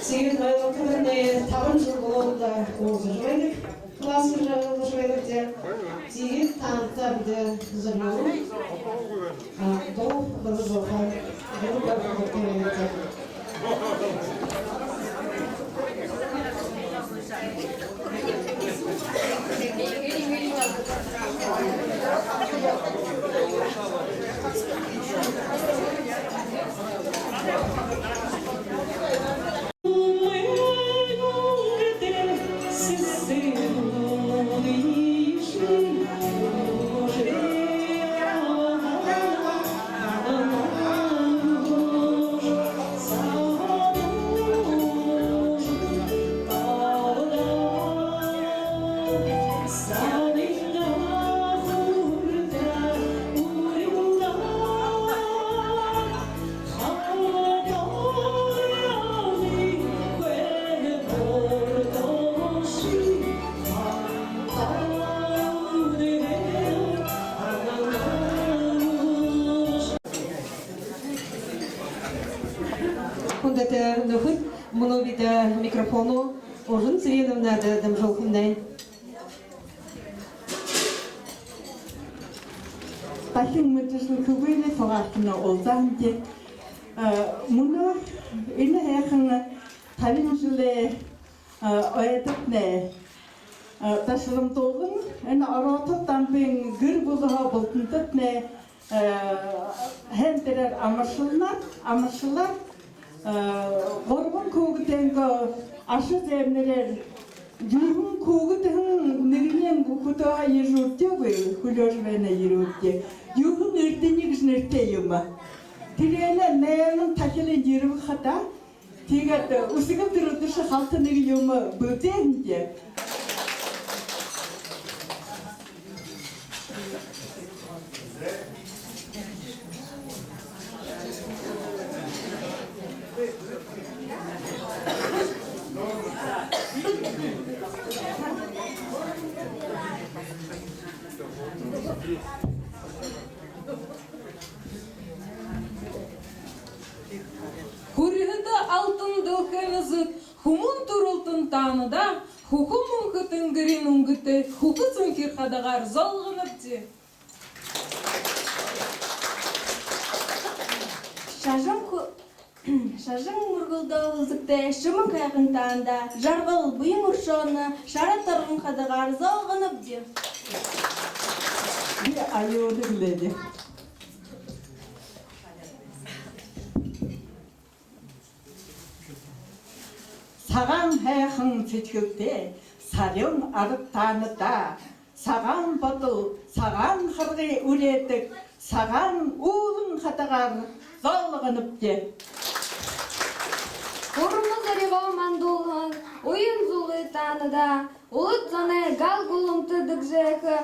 Сегіз айлықпен табын жыл болуында олзы жібайдық, классы жағылы жібайдық де, сегіз танықта біді зырлауы, бұл бұлы болған, бұл бұлы микрофону ожин цвеном надо дам желхумнай. Спасибо, мы тоже кубили, фарахтина олзанде. Муно инна яхана талинжуле оятне. Ташлам тогын, эн арото тампин гыр бузаха болтунтне хентерер амашылар Горбон көгітенгі ашы зәмнелер жүргін көгітің нігінен күкітаға ержұртте бөй, күлежбәне ержұртте. Жүргін үрденегізін үрте емі. Тірені нәйінің тәкелен еріп қата, тегәді ұсығып тұрдышы қалтынығы емі бөтенде. Хүріғіді алтын дұлқыңызы, хумун тұрылтын таныда, хукум ұңғытын гірін ұңғыты, хукыз ұңкер қадағар золғынып де. Шажың мұрғылды ұлызықты, шымын қайғын таңда, жарғыл бұйым ұршоны, шара тұрғын қадағар золғынып де. Bir ayoluk dedi. Саған хайхың сөткөкте, сарың арып таныда, саған батыл, саған қырғи үлетік, саған уылың қатағар залғынып де. Орымыз әрева мандулған, ойын зулы таныда, ұлыт заны гал гулым тыдық жайқы,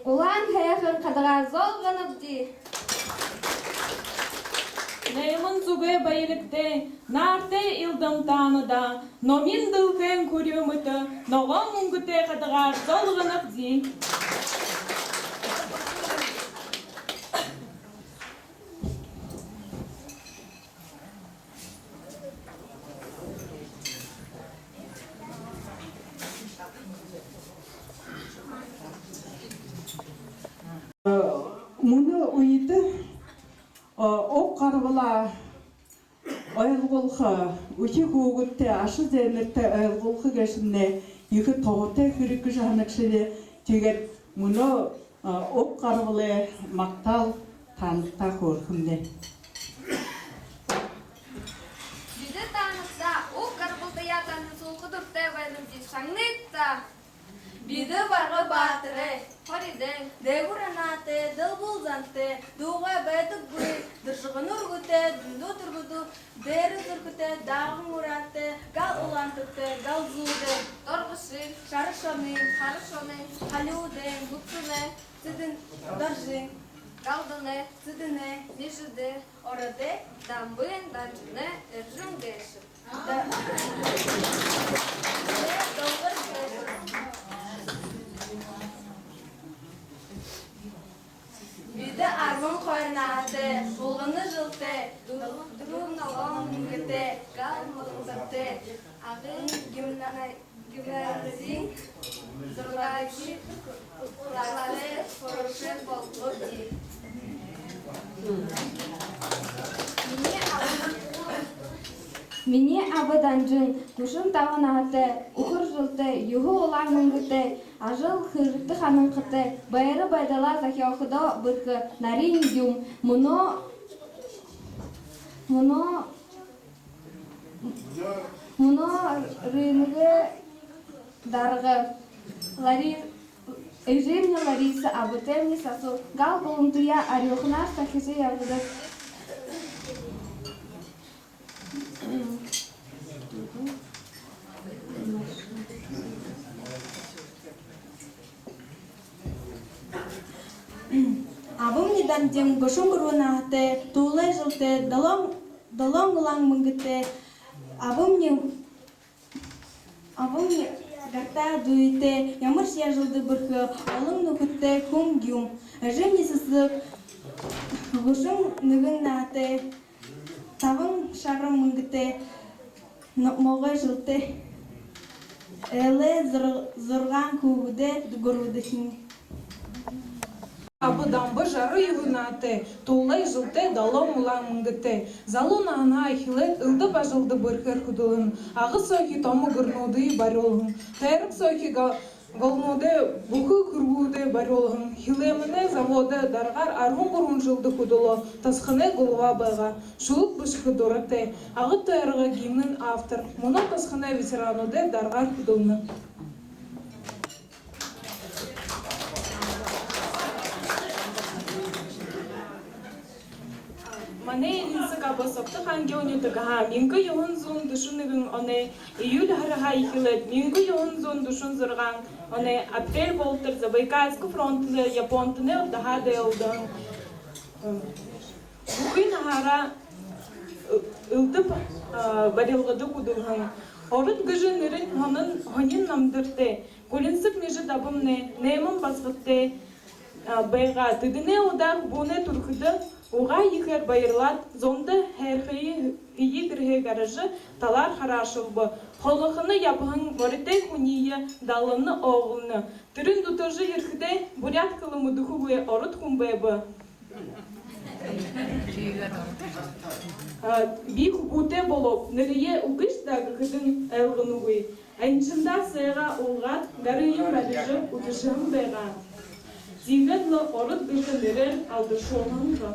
ұлан хайхың қатағар залғынып де. Нәймін зүгі байылікте, нарте илдың таныда, номин дылқен көріміті, ноғын үңгіте қадығар золғынып зи. Мұны ұйды оқ қарбыла ойылғылқы, өте көгітті, ашы зәмірті ойылғылқы кәшімне екі тоғыты күрікі жағынықшыды Тегер мұны оқ қарғылы мақтал танықта көркімде. Биде танықса, оқ қарғылды ятанды солқыдыр тәвәлімде шаңнетта. Биде барғы батыры, хориден, дегуранаты, дылбулзанты, дуға бәдік бұй, дұршығын үргіте, дүнді тұргыды, дәрі түргіте, дағын ұраты, гал ұлантықты, гал зуды, торғышын, шарышонын, қарышонын, халюден, бұтсыны, цидін дұржын, галдыны, цидіні, нежіді, орады, дамбын, данжыны, үржін деші. Биде армон қойнады, бұлғыны жылты, дұрын алған мүнгіті, гал мұлыңзырты, ағын гімназин, зұрлайши, лағалы, қорышы болғыды. Мені абыданжын, күшін тағын аты, ұқыр жылты, юғы олар мүнгіті, ажыл хырты ханын қыты, байыры байдала захи оқыда бұрқы, нарин юм, мұно рынғы дарғы, Эжемня Лариса, абытемни сасу, гал болымтуя арюхнаш тахисы явгыды. Абым недан дем бошун бурунахты, туулай жылты, долон гылаң мыңгыты, абым не гарта дуйте, ямыр шия жылды бұрқы, олың нүкітті күн гюм, әжім не сысып, бошун нүгін наты, тавың шағым мыңгыты, моғай жылты, әлі зұрған көбіде дүгіруді хин. Абыдамбы жары югунаты, тулай жылты далом улан мыңгыты. Залуна ана ахилет ылды бажылды бұрқыр күділін. Ағы сойхи тому гырнуды баролын. Тайрық сойхи голнуды бұқы күргуды баролын. Хилеміне заводы дарғар арғын бұрын жылды күділі. Тасқыны ғылға байға. Шулық бұшқы дұрыты. Ағы тайрығы гимнің автор. Мұны тасқыны ветерануды дарғар күділіні. Мане инсак абасапты ханги онютыга мингы йон зон душунығын оне июль хараха ихилет мингы йон зон душун зырған оне апрель болтыр Забайкальск фронтыны японтыны отдаха дейылдың Бухын хара ылдып барилғыды кудылғын Орыт гыжы нырын хонин намдырты Колинсып межі дабымны неймын басғытты байға тыдыне одар боне турхыды Уға ехер байырлат, зонды әрхейі кірге гаражы талар харашылбы. Холықыны япығын морите хуния далыны оғылны. Түрін дұтыжы ерхіде бурят кылымы дұхуы орыт хумбайбы. Би хубуте болып, нірие ұғыштағы кыдын әлғынуы. Әншында сайға ұлғат, гарыйым бәріжі ұтышын байға. Зиғетлі орыт гүлгіндерін алды шоғынғы.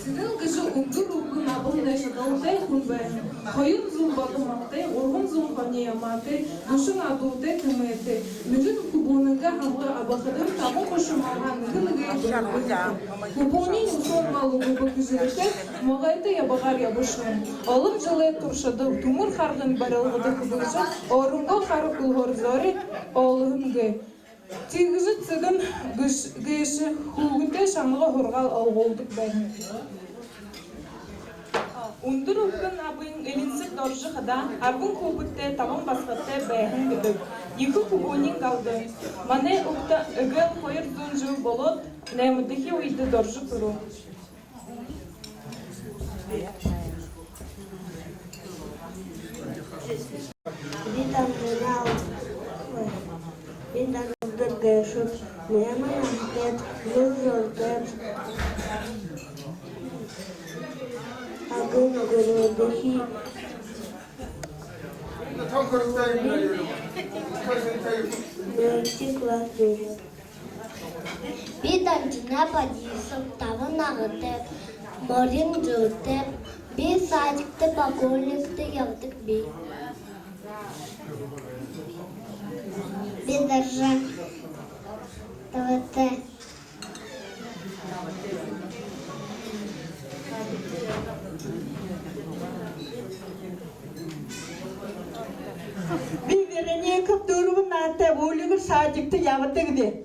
Сіздің кіші ұңғыр ұғын абылдай шадалдай құнбай, қойын зұл бадымақтай, орғын зұл қанеямақтай, дұшын адуылдай кімейді. Мүжін күбоныңға хамға абақыдың табы қошымаған ғылығы Күбонин ұсон малы ғыбы күзірікті, мағайды ябағар ябышын. Алып жылы тұршады, тұмыр қарғын барылғыды күбірші, орынға қары күлғыр зори, олығынғы. Тегізі цыгын гейші хугынте шаңға хұрғал алғолдық бәйін. Ундыр ұқын абын әлінсік доржы қада, арғын хубытте табын басқатте бәйін гүдік. Екі кубонин қалды. Мане ұқта үгіл қойыр зұн жыл болот, нәмідіхи ойды доржы күру. Гешут, немає анкет, визоркет, агин городихи, Биданчина падисов, таванагытеп, морин жылтеп, би садикте покольникте явтык би. Бидержа, тавате. Bir vereniye kaptırımın nate, oğluğun sadikte yavatık de.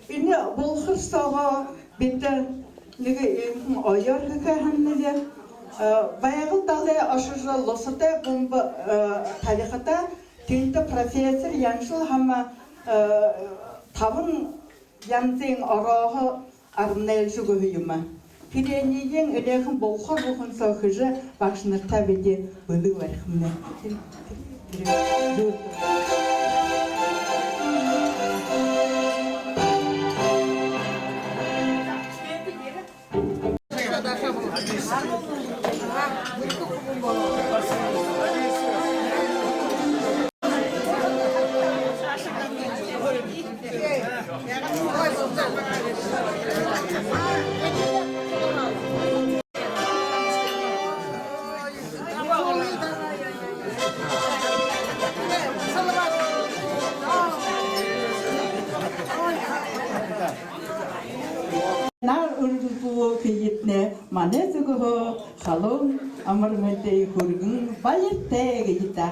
Ini bolhır sağa bitte lige ayar hükâhannede bayağı dalı aşırı losate bomba tarihata tinte profesör yanşıl hama tavın yanzın arağı arnelşu güyüme. Pireniyen öleğin bolhır ruhun sahıcı başını tabi de bölü var hımne. Nar urdu kiyitne mane zugo halom amarmete hurgun bayette gita.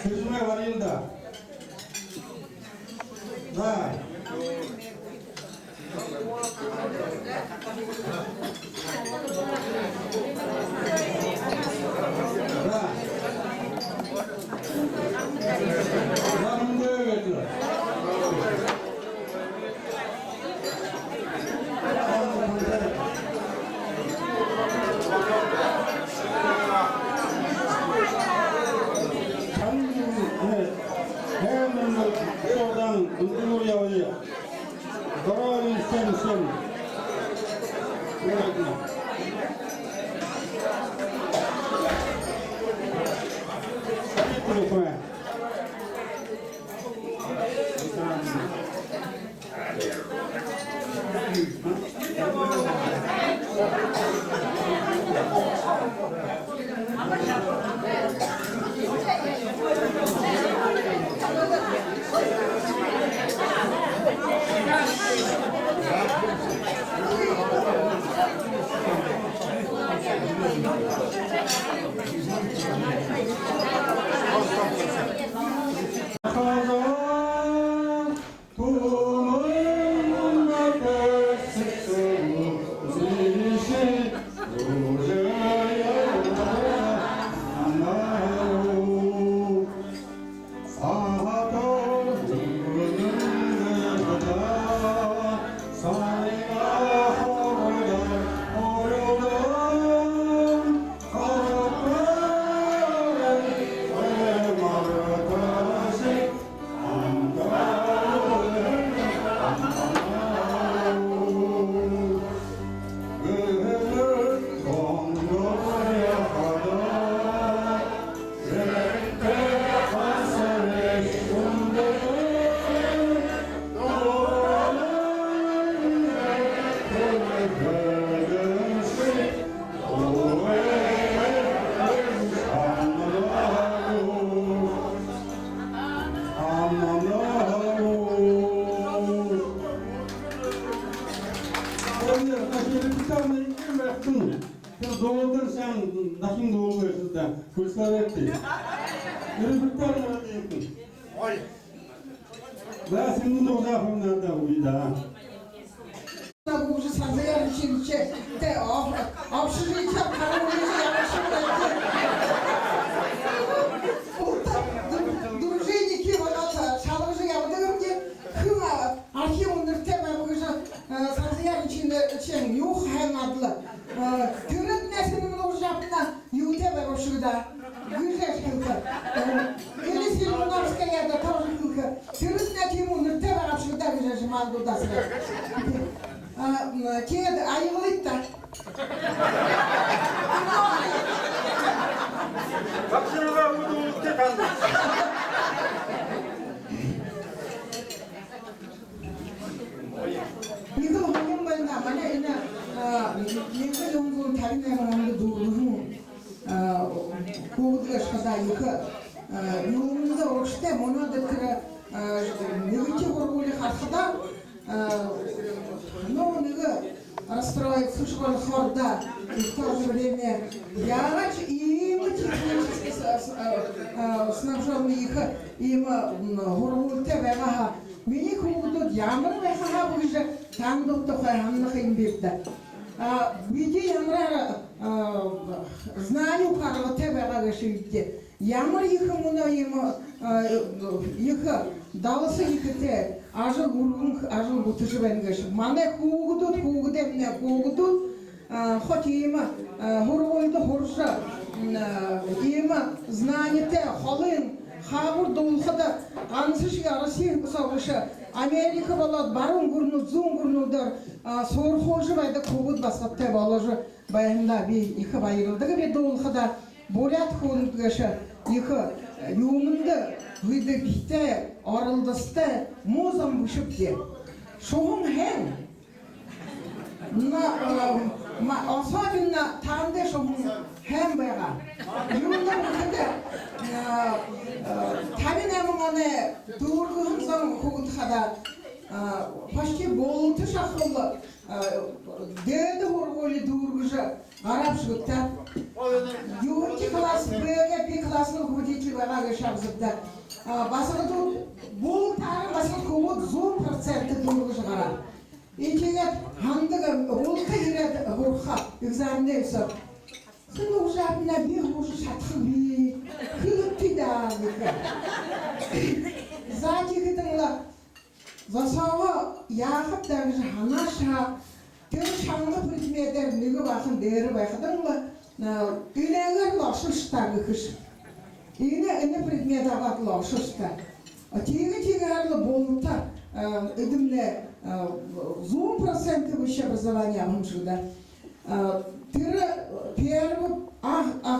Sözüme varayım da. Da. Baktın. Doğudan sen nakim doğu versin de. Kuşlar etti. Yürü bir tane yaptın. Ben senin o zaman nerede bu da? Bu уже созрели чинче, те обширите, дружинники, вот чалгыжы явдым де, хыма архив университеті уже созрели чинче, юх хаймадлы. Түрет несінің ұлжапына юте бар ошыгда, гүржеш хылқы. Или Сильвановская, да тоже хылқы. Түрет несінің университеті бар ошыгда гүржеш малдудасыға. Кед айылыйт да. Бақшыға ұды ұлтты қалды. 이거 하는 거나 만약 이나 이거 정도 다른 데만 하는 도 고드가 шкада 이거 용문도 없을 뭐나들 그래 이렇게 걸고리 하다 но 내가 расстроиться в школе хорда и в то же время я и технически снабженный их им горулте вега меня худо ямр вега уже там доктор ханна химбирда види ямра знаю харвате вега решите ямр их муна им их далысы ихте ажыл гургун ажыл бутышыбенгеш мане хугудемне хугудут хоть има хорвойды хорша има знаните холын хавур долхада ансышга Россия кусагыша Америка болот барун гурну зун гурнудар сорхожы байда хугуд басатте боложы баянда би ихы байырылдыгы бе долхада бурят хугудгаша ихы юмунды Выйдет бите, орылдысты, музам бушыпте. Шоғым хен. Особенно тамде шоғым хен байға. Юлдан үкіде, табин әміңіне дұрғығын заң құғытқада почти болты шақылы деді ғорғолы дұрғыжы ғарап шығытта. Юрки класс, БГП классның водитель байға шағызыпта. Басығы бұл тағы басығы көмек 10% дұрғы шығара. Ечегет хандығы олқы ереді ғұрқа, экзаменде өсіп. Сын ұғжабына бір ғұршы шатқы бей, күліпті да бекі. Зәки күтіңлі, засауы яқып дәғыжы ханаша, түр шаңғы предметер нүгі бақын дәрі байқыдыңлы, үләңір лашыштағы күш. Ине предмет аватло шуста. Тиги гарлы болута эдимле 10% высшее образование амшуда. Тиры первый А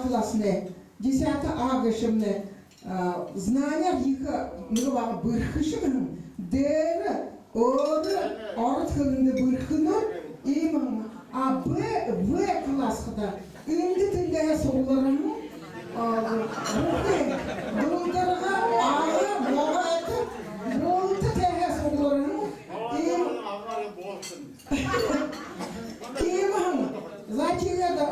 классне, 10 А гашемне знания их мыва бырхышым, дер оды артхылынды бырхыны имам А В классында инди тилге соуларым Бұлдарға ағы болғайды, болты тәғес оларын кеймін затилерді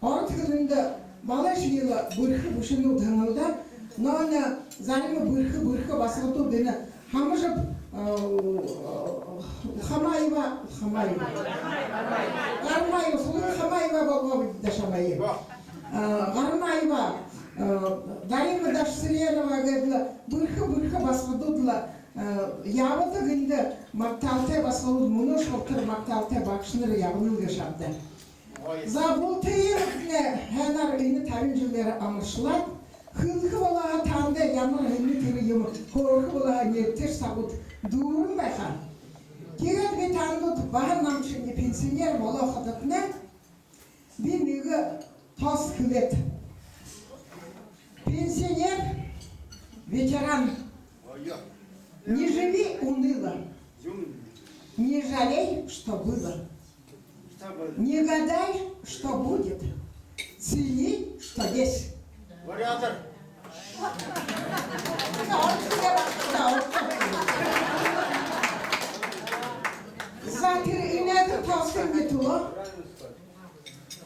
артықылынды бала шиылы бұрқы бұшыны ұтаңылда науына залимы бұрқы басылыту дені хамыжып Хамаева сұлы Хамаева болға бұдда шамайы Гарнаева, Дарима Дашсыренова говорила, бұрқы басқыдудла, явыты гынды мақталте басқылуд мұны шоқтыр мақталте бақшыныр явынылғы шабды. За бұл тейірікне хәнар үйні тәвін жылдері амыршылар, хылқы болаға таңды ямыр үйні түрі емі, қорқы болаға неттер сағыд дұрын байқан. Кегет бе таңдыд бағын намшынды пенсионер бола қадықны, бен үйгі тос кылет. Пенсионер, ветеран, не живи уныло, не жалей, что было, не гадай, что будет, цени, что есть. Вариатор. Zaten ineride tasvir tuğla.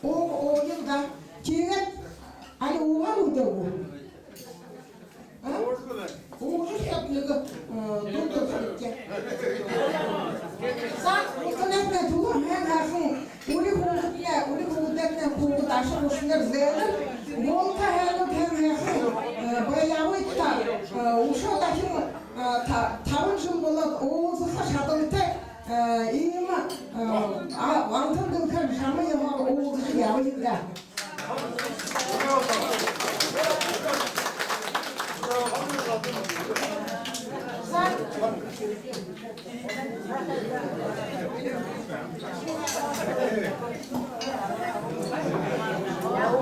O yılda kiret hani uğar mı da bu? Uğur yaplığı doktor ki. Sen bu kadar tuğla hem haşun uli hukukla uli hukukla hukuk taşı boşunlar zeyler. Volta hem haşun bayağı itta uşağı taşı Tavın жыл болып, оғызыққа шатылықты иымы антын күнкін жамы еғар оғызы яуызда.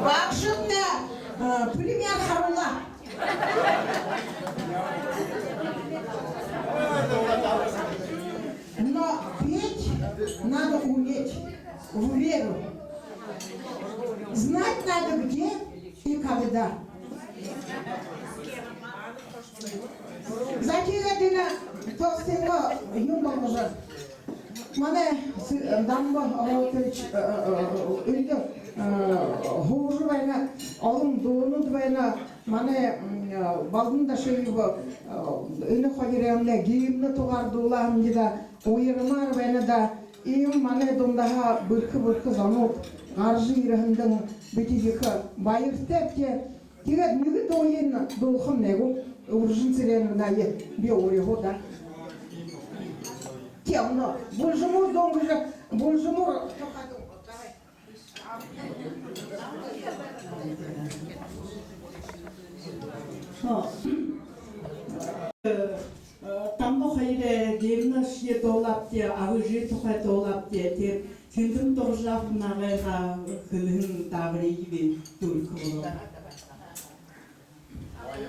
Бақшында пулемет харула. Но петь надо уметь в веру. Знать надо где и когда. Закигадина толстенго юмор уже. Мане дамба Аратович үйде хожу байна, алым дону байна. Мане балдында шөйбі үні қойырымда гейімні тоғардулағым деді, ойырымар бәні да, үйім мане домдаға бүркі зануп, ғаржы иріхіндің бітігікі байыртеп те, тегет мүгі дойын долқым негу, ұржын сіренің дайы бе ойығы да. Те, ұны, бұл жұмыр доңғыжы, бұл жұмыр Тамбо хайре гемна шие долап те агыжы тухай долап те тендим торжап нагайга кылын табыры gibi турку.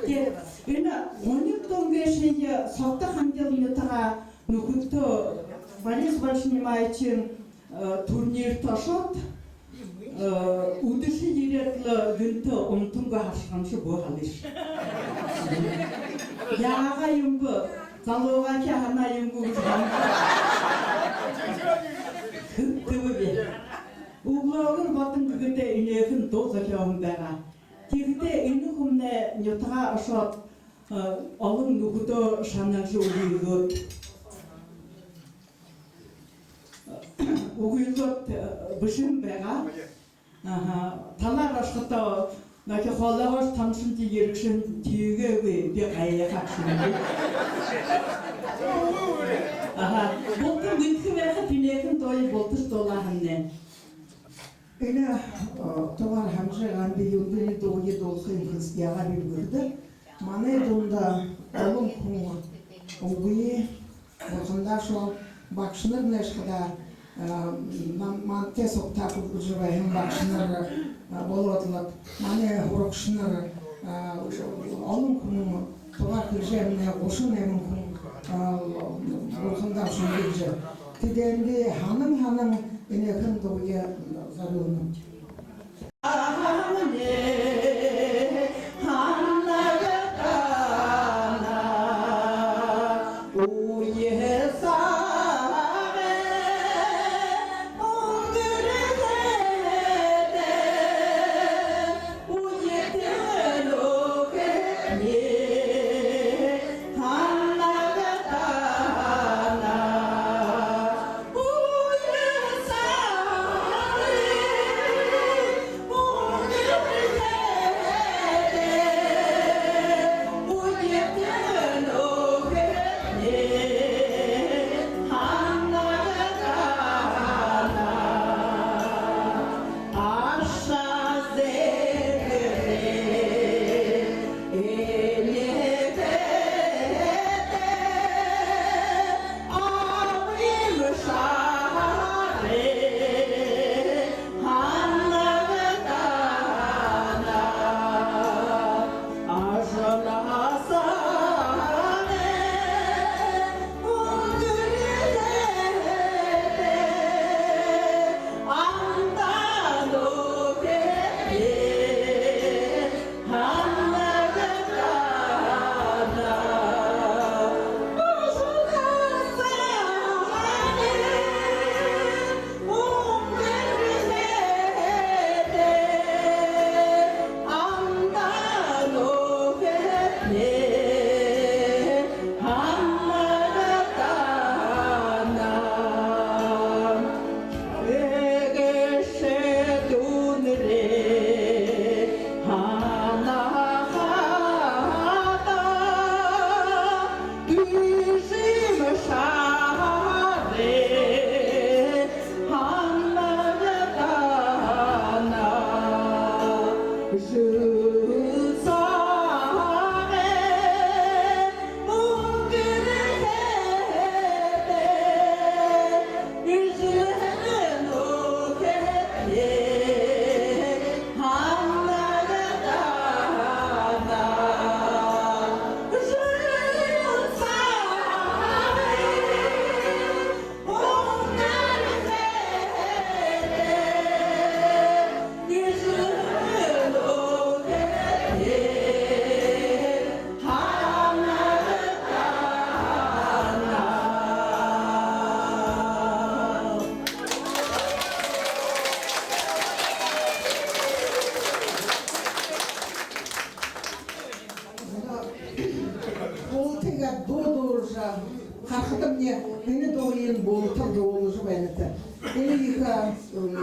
Те ина 12-15 сотта хандел тага нукутто Борис Большнимайчин турнир ташот удыши иретлы гынты омтунга хашканшы бохалыш. Яға юмбы, залуға ке хана юмбы күттігі бе. Углауын батын күгіте үнекін доза кеуін бәға. Тегіте үні құмне нетіға ашат алым нүгіді шаннақшы ұғылғыт. Ұғылғыт бұшын бәға. Талар ашқыта 나게 холлагаш тамшинти еркшин түйгөбү бе кайя хакшин. Болтун гүнкү бэха тинекин той болтуш долахынне. Эне товар хамжы ганды юндыны дойы долхын кыз яга билгүрдү. Мане дунда олун куңу обуи болхында шо бакшыныр нешкада манте соктапы живаем бакшыныр болотлык. Мане урокшыныр олун куңу товар кыржемне ошун эмин куң болхында шо билже. Тиденде ханым энекин дойы зарылным. тихо,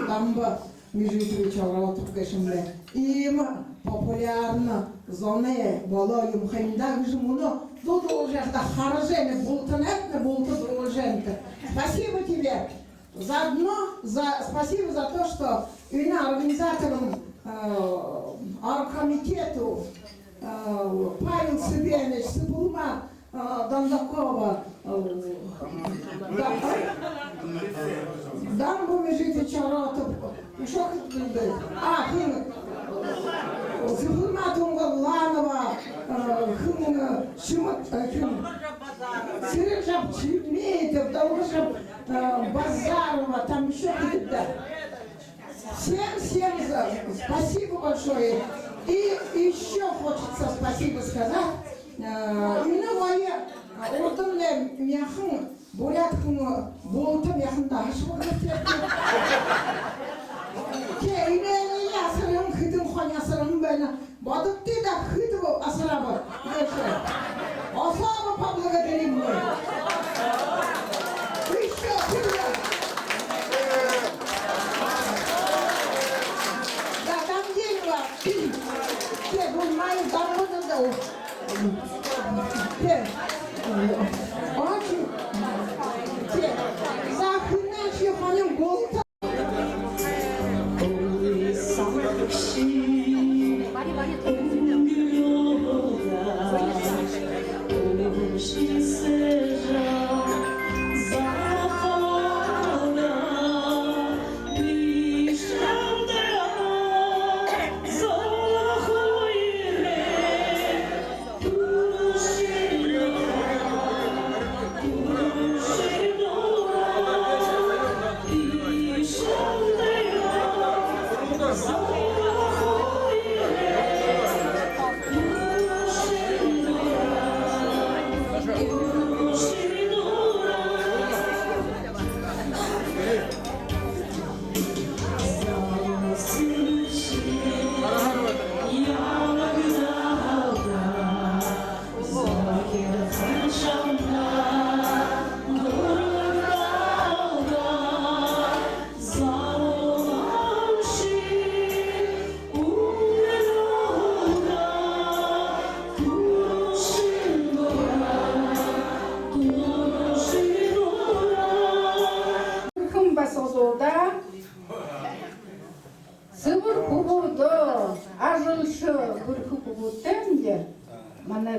дамба между чароватов кэшемле. Им популярно зоны было им хайндаг жмуно. Тут уже да харжене бултанет, бултанет. Спасибо тебе. Спасибо за то, что именно организаторам оргкомитету Павел Сыбенович, Сыбулма Дондакова, дамбу между чаротов, что это? Сыбулма Тунгаланова, Сережа Чемеев, Долгожа Базарова, там еще кто-то. Всем спасибо большое. И еще хочется спасибо сказать. Именно моя орденная мяхын, бурятхын, болты мяхында Те именно я сырым хитым хоня сырым бэна. Бадып ты да хитым асрабы. Особо поблагодарим мы. Еще всегда. Да, там деньги. Те, вы мои домой надо. Те, очень. Те, захынаши хоним болта.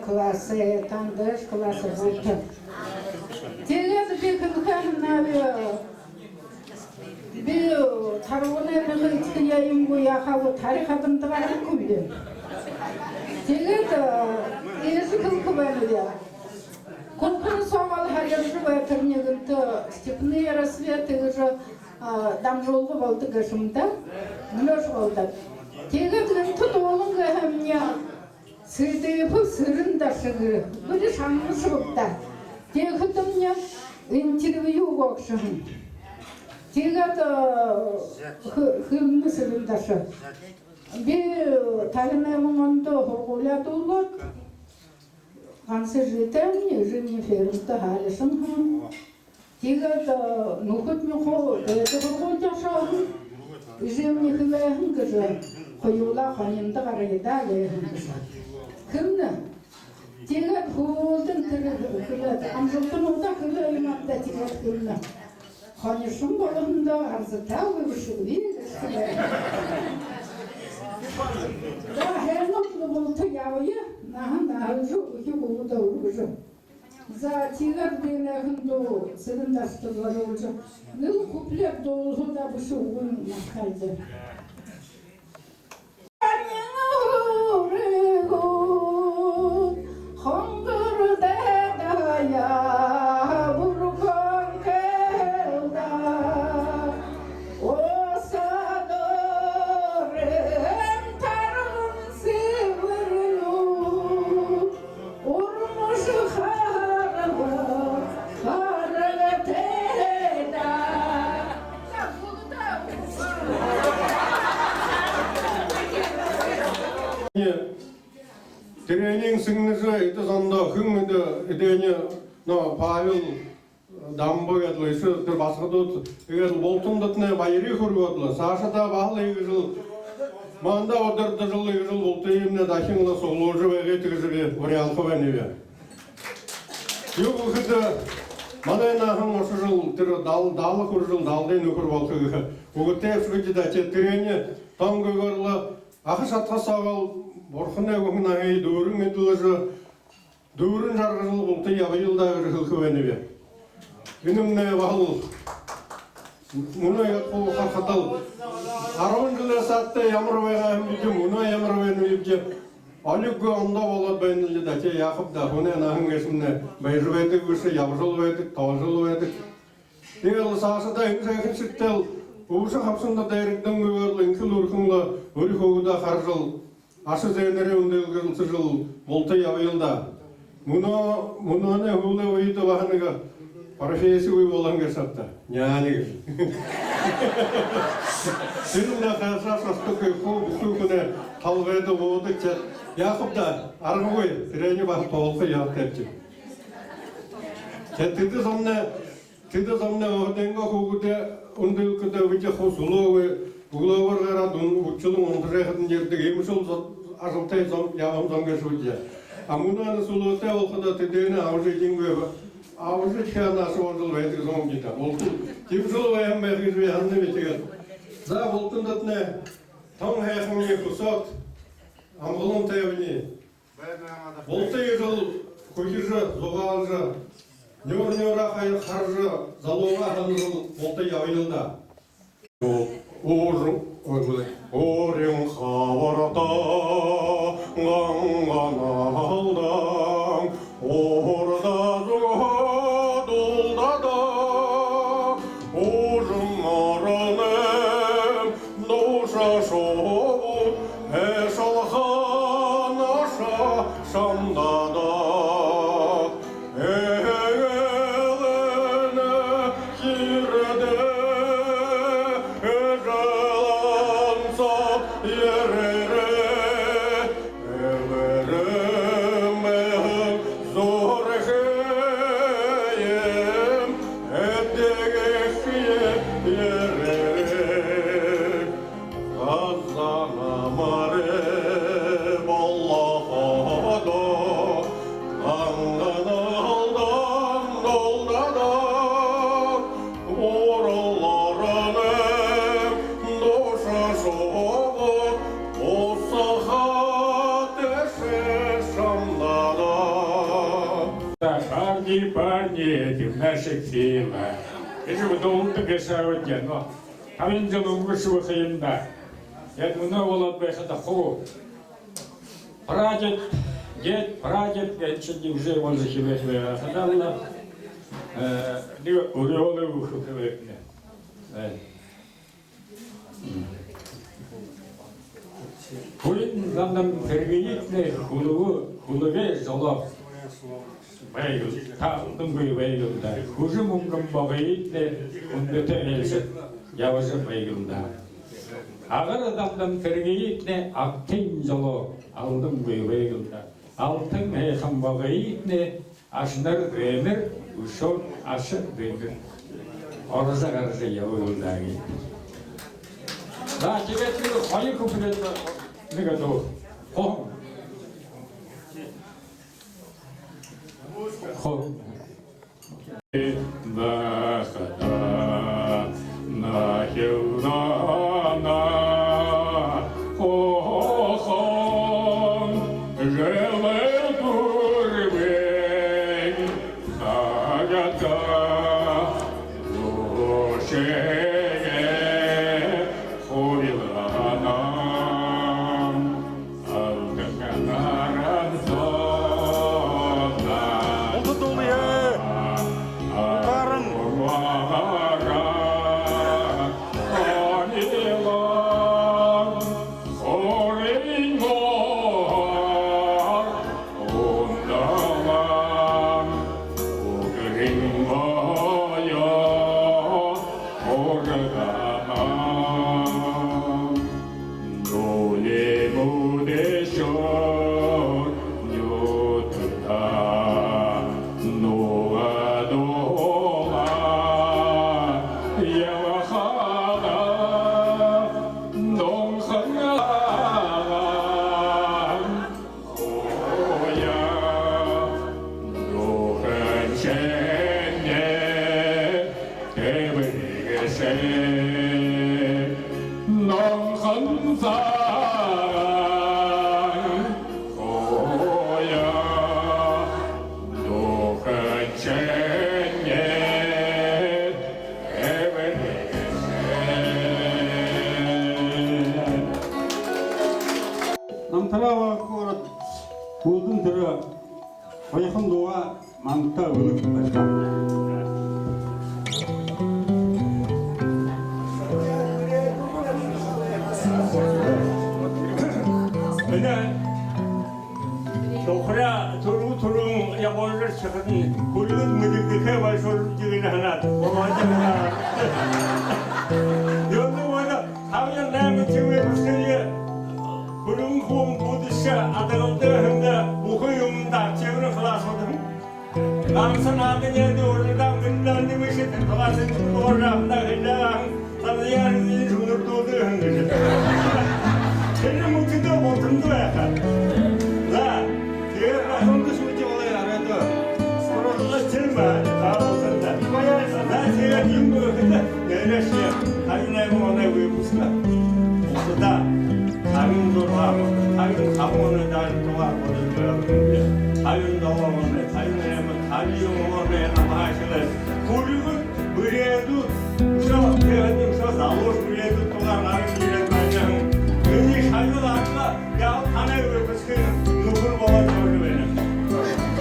Классы, там даже классы будут. Телез бекин ханнаве. Бил тарвоне бекин я имгу я хаву тарихадым тагар кумде. Телез иеси кылкыбаныя. Конкурс совал хаяршы байтырнегынты степные рассветы уже дамжолгу болду гашымда. Мынаш болду. Телез ленту долунга хамня. Сырдыйпы сырын дашыгы, были шаммысы бұпта. Тегітімне интервью оқшығын. Тегіт хылмы сырын дашы. Бе тағыны мұңынды хоғуляды олық. Қансы жетемне, жемне ферімді халышын хын. Тегіт нұхыт мұқы дәді хоғу дашағын. Жемне хылайын кіжі. Қойула қанымды қарайда лайын кіжі. Кімді? Тегет қолдың кілі, амжылтын ода кілі ұймапта тегет кілі. Қанышым болығында арзыта өшігі кілі. Да, хәрнімді болты яуы, нағын ағылжы өке қолыда ұлғыжы. За тегет бейнәғынды сырындашты ғалжы. Ныл күплеп долғы да бұшы ұғын мақалды. Тренинг сыңнызы это зонда хыңды эдене но Павел дамбы ядлышы төр басқыдут егер болтумдытны байри хургодлы сашада бал егжил манда одырды жыл егжил болтыйымны дахинла солужы веге тигжиге вариалхы веневе юг ухыды манайнахын ошы жыл тыр далы хуржил далды нөкір болтыгы угытеп швыдида теттерене там гөгөрлы ахыш атқа сағал борхыны өгін ағай дөрін еділіжі дөрін жарғыжыл болты ябайылда үрхілкі веневе үнімне бағыл мұны етқол қарқатал арауын жылы сатты ямырвайға әмбеде мұны ямырвайны Алюгы онда болады бәйнілі дәте яқып да бұны нағын кесімне бәйжі бәйдік үші ябжыл бәйдік, таужыл бәйдік. Егелі сасы да үксәкін сүттел, ұғышы қапсында дәріктің мөгерлі үнкіл ұрқынлы өрі қоғыда қаржыл, ашы зәйнері өнділгірілсі жыл болты ябайылда. Мұны ұлы ойды бағыныға профессия ой болған кесапта, нәнігір. Сенімді қайса састықы құл күні қалғайды болдық жәт. Яқып да арғы ғой, сірәне бақы тоғылқы яқып тәпчі. Тәттіді замны оғденгі қоғыды ұнды үлкіді өте қос ұлығы, ұлығыр ғарад ұтчылың ұнды жәқытын жердік емішіл ажылтай яғым заңға шөйді. Амунаны сұлығытай олқыда тедені ауызы кеңгі ауызы кәнасы оржыл бәйдік зоң дейді. Олқыл кемшіл бәйім бәйгіз бәйханны бетеген. За болтындатны таң хәйхіңе құсат, Амғылын тәуіне, болты ежіл көкежі, зоғалжы, нөр-нөра қайыр қаржы, залуға ғанжыл болты яуылда. Орын қаварда, ғанған алдаң, орда зұға дұлдада, орын арыным, доша шоғыт, Эшалхан аша шамдада Эгеліне кирде Эжалансап ерере Эверімін зор хейім Эбдеге хие ерере Қазана маре Парни, в наших фильмах. Это вот он так и сауди, но там он делал высшего хаинда. Я думаю, вот это ху. Прадед, дед, я чуть не уже он захилил, ходила. Не урёлы ухуковые. Курин нам перегидный хулуге залог. Вейгл, там вейгл да. Хуже мунгам бавейтне, он бете эльсет, я уже вейгл да. Агар адамдан перегидне актин залог, алдым вейгл да. Алтын хам бавейтне, ашнар ремер, ушор ашы ремер. Орза гаржа явыл да. Да, тебе ты хали купили, не готов. Хом. Бахата нахилнана хохон желел турвей сагата душеге хурилана Намтарава город Кудын тыры Ойхын дуға маңта өлік бәшқа. Öyle Tohra turun yabancılar çıkardın. Kulübün müdürlüğe başvurduğunu anlat. Babacığım. Yolda bana havyan nami tüve müşteriye kulübün kum buduşa adalında bukuyumda çevre kılas oldum. Namsan adı yerde oradan birinden demiştim. Kılasın doğramda hıdan. Tanıyan bir sunur doğdu hıngıcı. Senin mutluda oturdu ya. La, diğer rakımda suçu olay aradı. Sorunla çılma, kahvaltında. La, seyredeyim bu öküde. Nereşe, hayın ona uykusuna. Okuda, hayın durağımı, hayın kamonu da tuvar koduyor. Hayın davamını, hayın emmi, hayın onu maaşılar. Kulübün büredu, şu tevedim şu zavur büredu tuvar hayın giren Beni hayvanlarla ya ana öpüskün nukur baba çocuğu benim.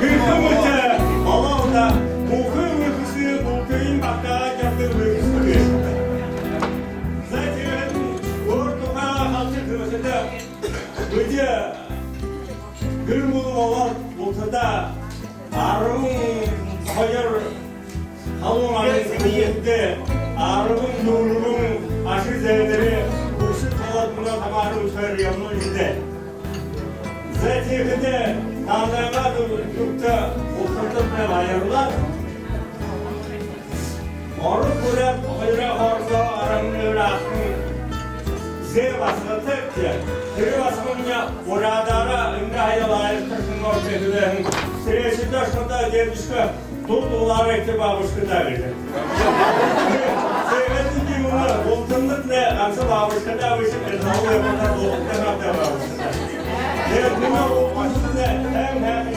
Hükümete Allah'da muhkım öpüskü muhkım bakta yaptığı öpüskü benim. Zaten ortada halkı kırmızıda böyle gülmüğüm olan ortada arımın hayır halın annesini yetti. Arımın nurunun aşı zevleri buna tamarım söylüyorum işte. Zaten tanrıma yurtta oturdukça ayırlar. Onu kurat oyra orada aramlı akın. Zey basıltık ki, zey basılınca oradara ünlü ayırtırsın ortaya. Süresi taşında gelmişke tuttular ekibabışkı da verir. Sevmedim ki bunu oltunluk ne? Amsa babışkı da verir. Allah'a emanet olun. Evet, buna oltunluk ne? Hem